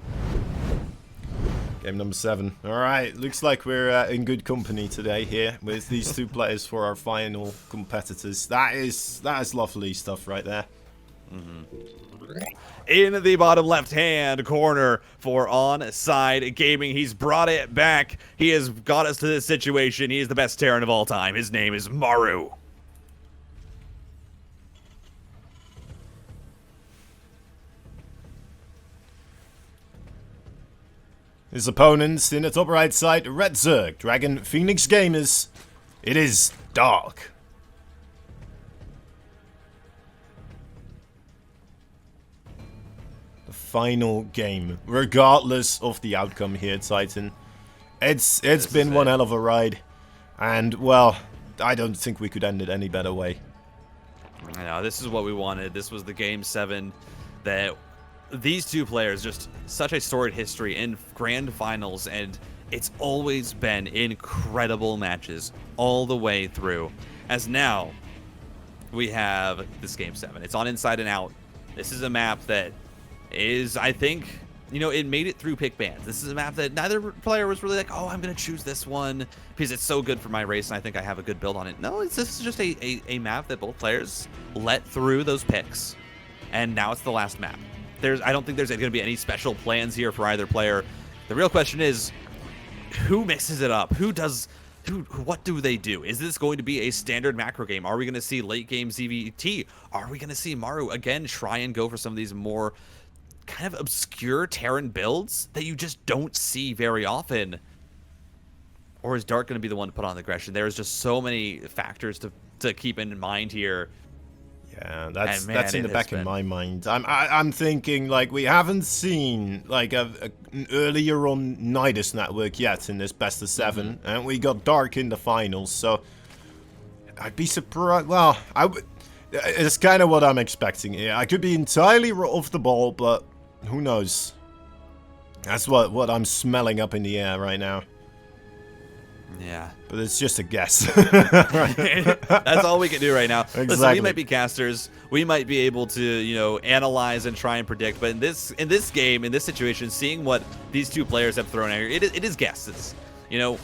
Game number 7. Alright, looks like we're in good company today here with these 2 players for our final competitors. That is lovely stuff right there. In the bottom left-hand corner for Onside Gaming, he's brought it back. He has got us to this situation. He is the best Terran of all time. His name is Maru. His opponents in the top right side, Red Zerg, Dragon Phoenix Gamers. It is Dark. The final game, regardless of the outcome here, Titan. It's been one hell of a ride. And, well, I don't think we could end it any better way. I know, this is what we wanted. This was the Game 7 that... These 2 players, just such a storied history in grand finals, and it's always been incredible matches all the way through. As now, we have this Game 7. It's on Inside and Out. This is a map that is, I think, you know, it made it through pick bans. This is a map that neither player was really like, oh, I'm going to choose this one because it's so good for my race and I think I have a good build on it. No, this is just a map that both players let through those picks, and now it's the last map. I don't think there's going to be any special plans here for either player. The real question is, who mixes it up? What do they do? Is this going to be a standard macro game? Are we going to see late game ZVT? Are we going to see Maru again try and go for some of these more kind of obscure Terran builds that you just don't see very often? Or is Dark going to be the one to put on the aggression? There's just so many factors to keep in mind here. Yeah, that's in the back of my mind. I'm thinking, like, we haven't seen like an earlier on Nidus network yet in this best of 7, and we got Dark in the finals. So I'd be surprised. Well, it's kind of what I'm expecting here. I could be entirely off the ball, but who knows? That's what I'm smelling up in the air right now. Yeah. But it's just a guess. That's all we can do right now. Exactly. Listen, we might be casters. We might be able to, you know, analyze and try and predict. But in this game, in this situation, seeing what these 2 players have thrown out here, it is guesses. You know,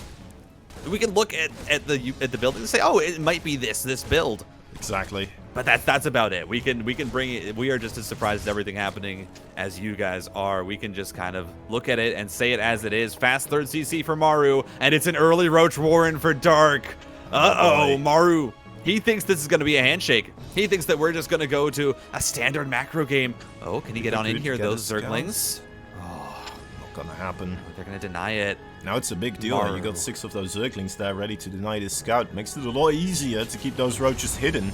we can look at the build and say, oh, it might be this build. Exactly. But that's about it. We can bring it. We are just as surprised at everything happening as you guys are. We can just kind of look at it and say it as it is. Fast 3rd CC for Maru, and it's an early Roach Warren for Dark. Uh-oh, Maru. He thinks this is going to be a handshake. He thinks that we're just going to go to a standard macro game. Oh, can he get on in here, those Zerglings? Oh, not going to happen. They're going to deny it. Now it's a big deal. You got 6 of those Zerglings there ready to deny this scout. Makes it a lot easier to keep those roaches hidden.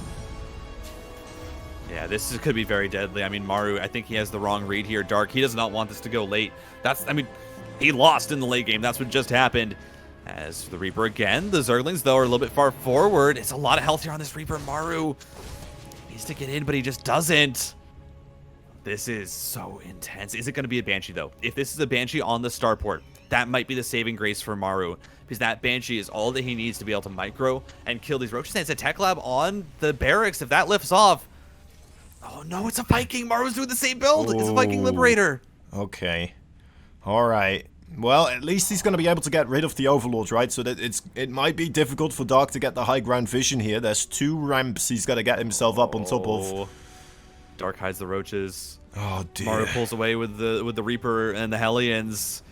Yeah, this could be very deadly. I mean, Maru, I think he has the wrong read here. Dark, he does not want this to go late. I mean, he lost in the late game. That's what just happened. As for the Reaper again, the Zerglings, though, are a little bit far forward. It's a lot of health here on this Reaper. Maru needs to get in, but he just doesn't. This is so intense. Is it going to be a Banshee, though? If this is a Banshee on the starport, that might be the saving grace for Maru, because that Banshee is all that he needs to be able to micro and kill these roaches. And it's a tech lab on the barracks. If that lifts off, oh no, it's a Viking. Maru's doing the same build. It's a Viking Liberator. Okay. All right. Well, at least he's going to be able to get rid of the Overlord, right? So that it might be difficult for Dark to get the high ground vision here. There's 2 ramps he's got to get himself up on top of. Dark hides the roaches. Oh dear. Maru pulls away with the Reaper and the Hellions.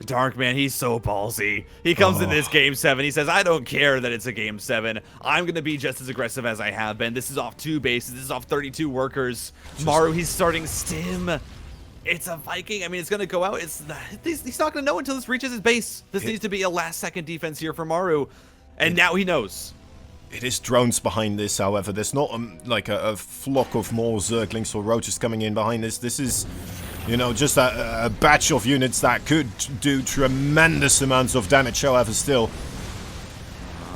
Dark, man, he's so ballsy. He comes in this Game 7. He says, I don't care that it's a Game 7. I'm going to be just as aggressive as I have been. This is off 2 bases. This is off 32 workers. Maru, he's starting Stim. It's a Viking. I mean, it's going to go out. He's not going to know until this reaches his base. This needs to be a last-second defense here for Maru. And now he knows. It is drones behind this, however. There's not like a flock of more Zerglings or roaches coming in behind this. This is, you know, just a batch of units that could do tremendous amounts of damage, however, still.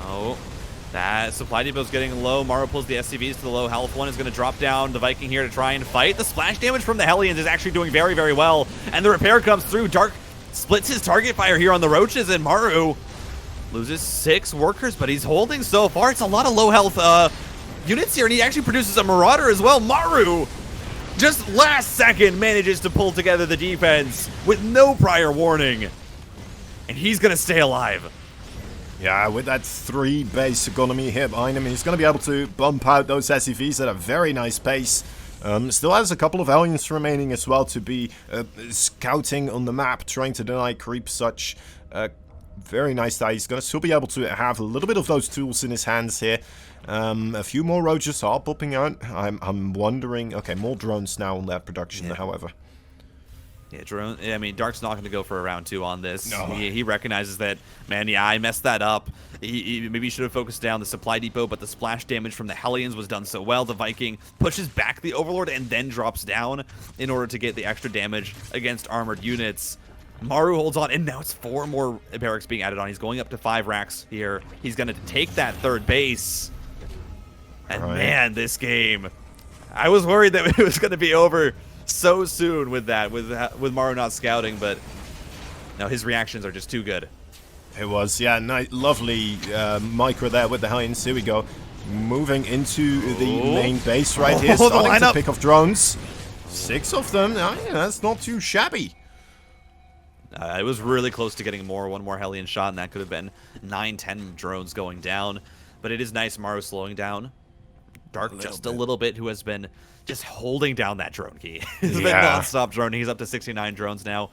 Oh, that supply depot's getting low. Maru pulls the SCVs to the low health. One is going to drop down. The Viking here to try and fight. The splash damage from the Hellions is actually doing very, very well. And the repair comes through. Dark splits his target fire here on the roaches, and Maru loses 6 workers, but he's holding so far. It's a lot of low health units here, and he actually produces a Marauder as well. Maru, just last second, manages to pull together the defense with no prior warning. and he's going to stay alive. Yeah, with that 3 base economy here behind him, he's going to be able to bump out those SCVs at a very nice pace. Still has a couple of Hellions remaining as well to be scouting on the map, trying to deny creep such. Very nice that he's going to still be able to have a little bit of those tools in his hands here. A few more Roaches are popping out. I'm wondering... Okay, more drones now on that production, however. Yeah, drone. I mean, Dark's not going to go for a round 2 on this. No. He recognizes that, man, yeah, I messed that up. He maybe should have focused down the supply depot, but the splash damage from the Hellions was done so well. The Viking pushes back the Overlord and then drops down in order to get the extra damage against armored units. Maru holds on, and now it's 4 more barracks being added on. He's going up to 5 racks here. He's going to take that 3rd base. And man, this game, I was worried that it was going to be over so soon with that, with Maru not scouting, but no, his reactions are just too good. It was, yeah, nice, lovely micro there with the Hellions. Here we go, moving into the main base right here, starting to pick off drones. 6 of them, yeah, that's not too shabby. It was really close to getting one more Hellion shot, and that could have been 9-10 drones going down. But it is nice Maru slowing down. Dark just a little bit, who has been just holding down that drone key. He's been non-stop droning. He's up to 69 drones now.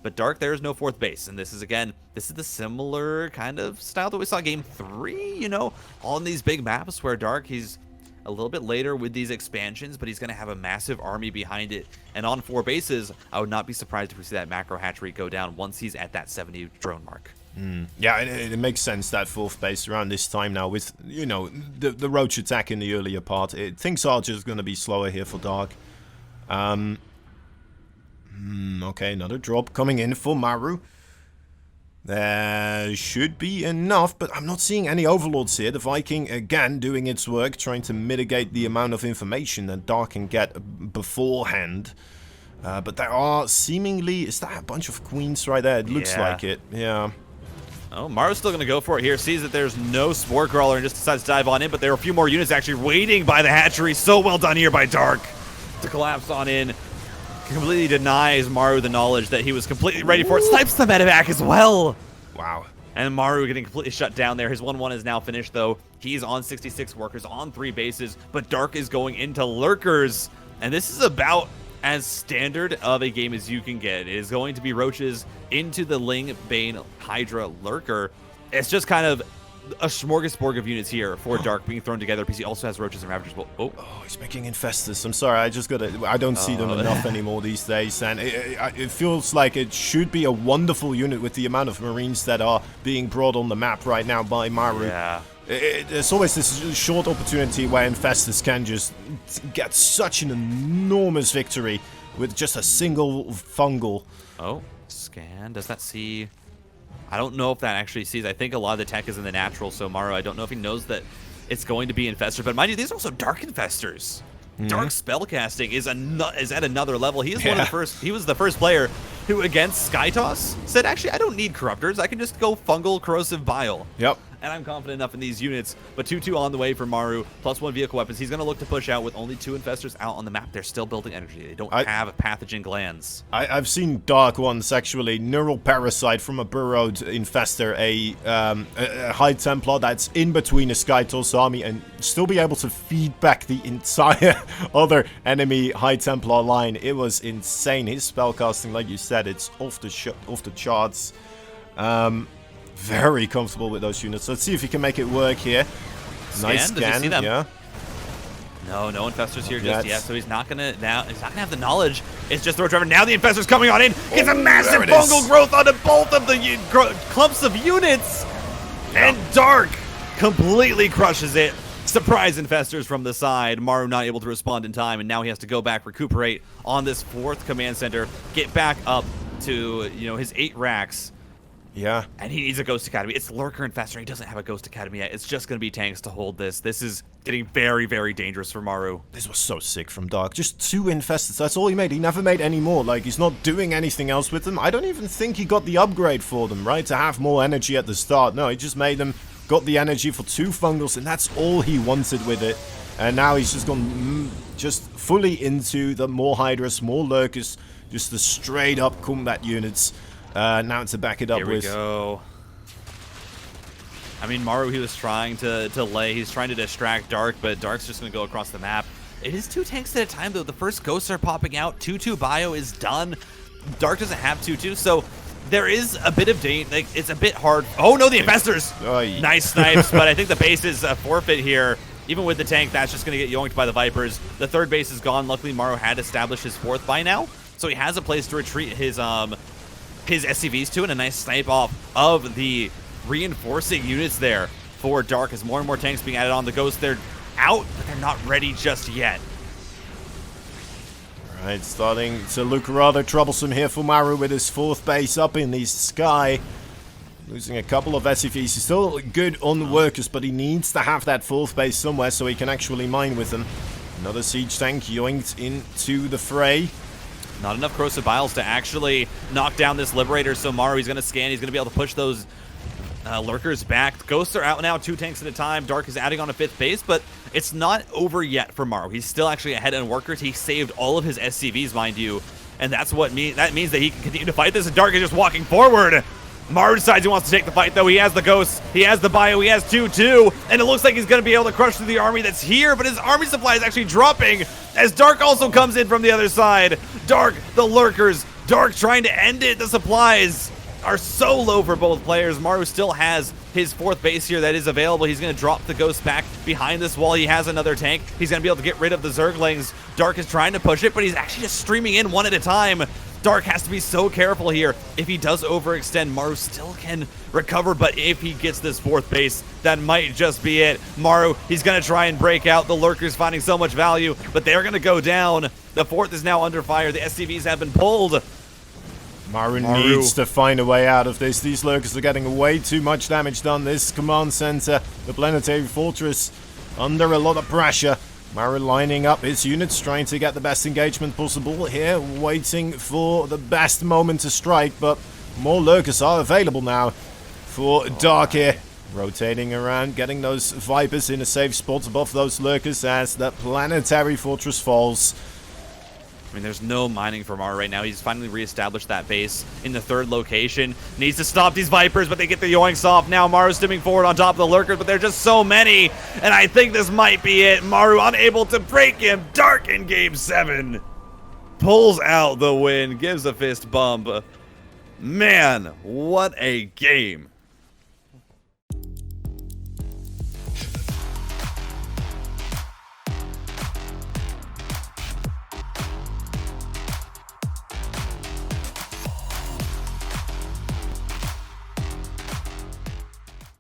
But Dark, there is no 4th base. And this is, again, this is the similar kind of style that we saw game 3, you know, on these big maps where Dark, he's a little bit later with these expansions, but he's going to have a massive army behind it. And on 4 bases, I would not be surprised if we see that macro hatchery go down once he's at that 70 drone mark. Yeah, it makes sense, that 4th base around this time now with, you know, the Roach attack in the earlier part. Things are just going to be slower here for Dark. Okay, another drop coming in for Maru. There should be enough, but I'm not seeing any Overlords here. The Viking, again, doing its work, trying to mitigate the amount of information that Dark can get beforehand. But there are seemingly... Is that a bunch of Queens right there? It looks like it, yeah. Oh, Maru's still going to go for it here. Sees that there's no Spore Crawler and just decides to dive on in, but there are a few more units actually waiting by the hatchery. So well done here by Dark to collapse on in. Completely denies Maru the knowledge that he was completely ready for it. Snipes the medevac as well. Wow. And Maru getting completely shut down there. His 1-1 is now finished, though. He's on 66 workers on 3 bases, but Dark is going into lurkers. And this is about as standard of a game as you can get. It is going to be Roaches into the Ling, Bane, Hydra, Lurker. It's just kind of a smorgasbord of units here for Dark being thrown together because he also has Roaches and Ravagers. Oh, he's making Infestors. I'm sorry, I don't see them enough anymore these days, and it feels like it should be a wonderful unit with the amount of Marines that are being brought on the map right now by Maru. Yeah. There's always this short opportunity where Infestors can just get such an enormous victory with just a single fungal. Oh, scan. Does that see... I don't know if that actually sees. I think a lot of the tech is in the natural, so Maru, I don't know if he knows that it's going to be Infestors. But mind you, these are also Dark Infestors. Dark spellcasting is at another level. He is one of the first. He was the first player who, against Skytoss, said, "Actually, I don't need Corruptors. I can just go Fungal Corrosive Bile." Yep. And I'm confident enough in these units. But 2-2 on the way for Maru, +1 vehicle weapons. He's going to look to push out with only 2 Infestors out on the map. They're still building energy. They don't have pathogen glands. I've seen Dark ones actually neural parasite from a burrowed Infestor, a High Templar that's in between a Skytoss army, and still be able to feed back the entire other enemy High Templar line. It was insane. His spellcasting, like you said, it's off the charts. Very comfortable with those units. Let's see if he can make it work here. Nice scan. Did you see them? Yeah. No Infestors here just yet, so he's not gonna have the knowledge. It's just Throat Driver. Now the Infestor's coming on in. Gets a massive fungal growth onto both of the clumps of units. And Dark completely crushes it. Surprise Infestors from the side. Maru not able to respond in time, and now he has to go back, recuperate on this 4th command center, get back up to, you know, his 8 racks. Yeah. And he needs a Ghost Academy. It's Lurker Infestor. He doesn't have a Ghost Academy yet. It's just going to be tanks to hold this. This is getting very, very dangerous for Maru. This was so sick from Dark. Just 2 Infestors. That's all he made. He never made any more. Like, he's not doing anything else with them. I don't even think he got the upgrade for them, right? To have more energy at the start. No, he just made them, got the energy for 2 Fungals, and that's all he wanted with it. And now he's just gone just fully into the more Hydras, more Lurkers, just the straight up combat units. Now to back it up Here with. we go. I mean, Maru, he was trying to lay. He's trying to distract Dark, but Dark's just going to go across the map. It is 2 tanks at a time, though. The first ghosts are popping out. 2-2 bio is done. Dark doesn't have 2-2, so there is a bit of danger. Like, it's a bit hard. Oh, no, the investors. Oy. Nice snipes, but I think the base is a forfeit here. Even with the tank, that's just going to get yoinked by the Vipers. The third base is gone. Luckily, Maru had established his fourth by now, so he has a place to retreat his SCVs to, and a nice snipe off of the reinforcing units there for Dark as more and more tanks being added on. The Ghosts, they're out, but they're not ready just yet. Right, starting to look rather troublesome here for Maru with his fourth base up in the sky. Losing a couple of SCVs. He's still good on the workers, but he needs to have that fourth base somewhere so he can actually mine with them. Another siege tank yoinked into the fray. Not enough corrosive biles to actually knock down this Liberator, so Maru, he's going to scan. He's going to be able to push those lurkers back. Ghosts are out now, 2 tanks at a time. Dark is adding on a 5th base, but it's not over yet for Maru. He's still actually ahead in workers. He saved all of his SCVs, mind you, and that means that he can continue to fight this, and Dark is just walking forward. Maru decides he wants to take the fight, though. He has the Ghosts, he has the bio, he has 2-2, and it looks like he's going to be able to crush through the army that's here, but his army supply is actually dropping as Dark also comes in from the other side. Dark, the lurkers, Dark trying to end it. The supplies are so low for both players. Maru still has his 4th base here that is available. He's going to drop the Ghost back behind this wall. He has another tank. He's going to be able to get rid of the Zerglings. Dark is trying to push it, but he's actually just streaming in one at a time. Dark has to be so careful here. If he does overextend, Maru still can recover, but if he gets this 4th base, that might just be it. Maru, he's going to try and break out. The Lurkers finding so much value, but they're going to go down. The 4th is now under fire. The SCVs have been pulled. Maru needs to find a way out of this. These Lurkers are getting way too much damage done. This command center, the planetary fortress, under a lot of pressure. Maru lining up his units, trying to get the best engagement possible here, waiting for the best moment to strike, but more Lurkers are available now for Dark here. Rotating around, getting those Vipers in a safe spot above those Lurkers as the planetary fortress falls. I mean, there's no mining for Maru right now. He's finally reestablished that base in the 3rd location. Needs to stop these Vipers, but they get the yoinks off. Now Maru stimming forward on top of the Lurkers, but there are just so many. And I think this might be it. Maru unable to break him. Dark in Game 7. Pulls out the win. Gives a fist bump. Man, what a game.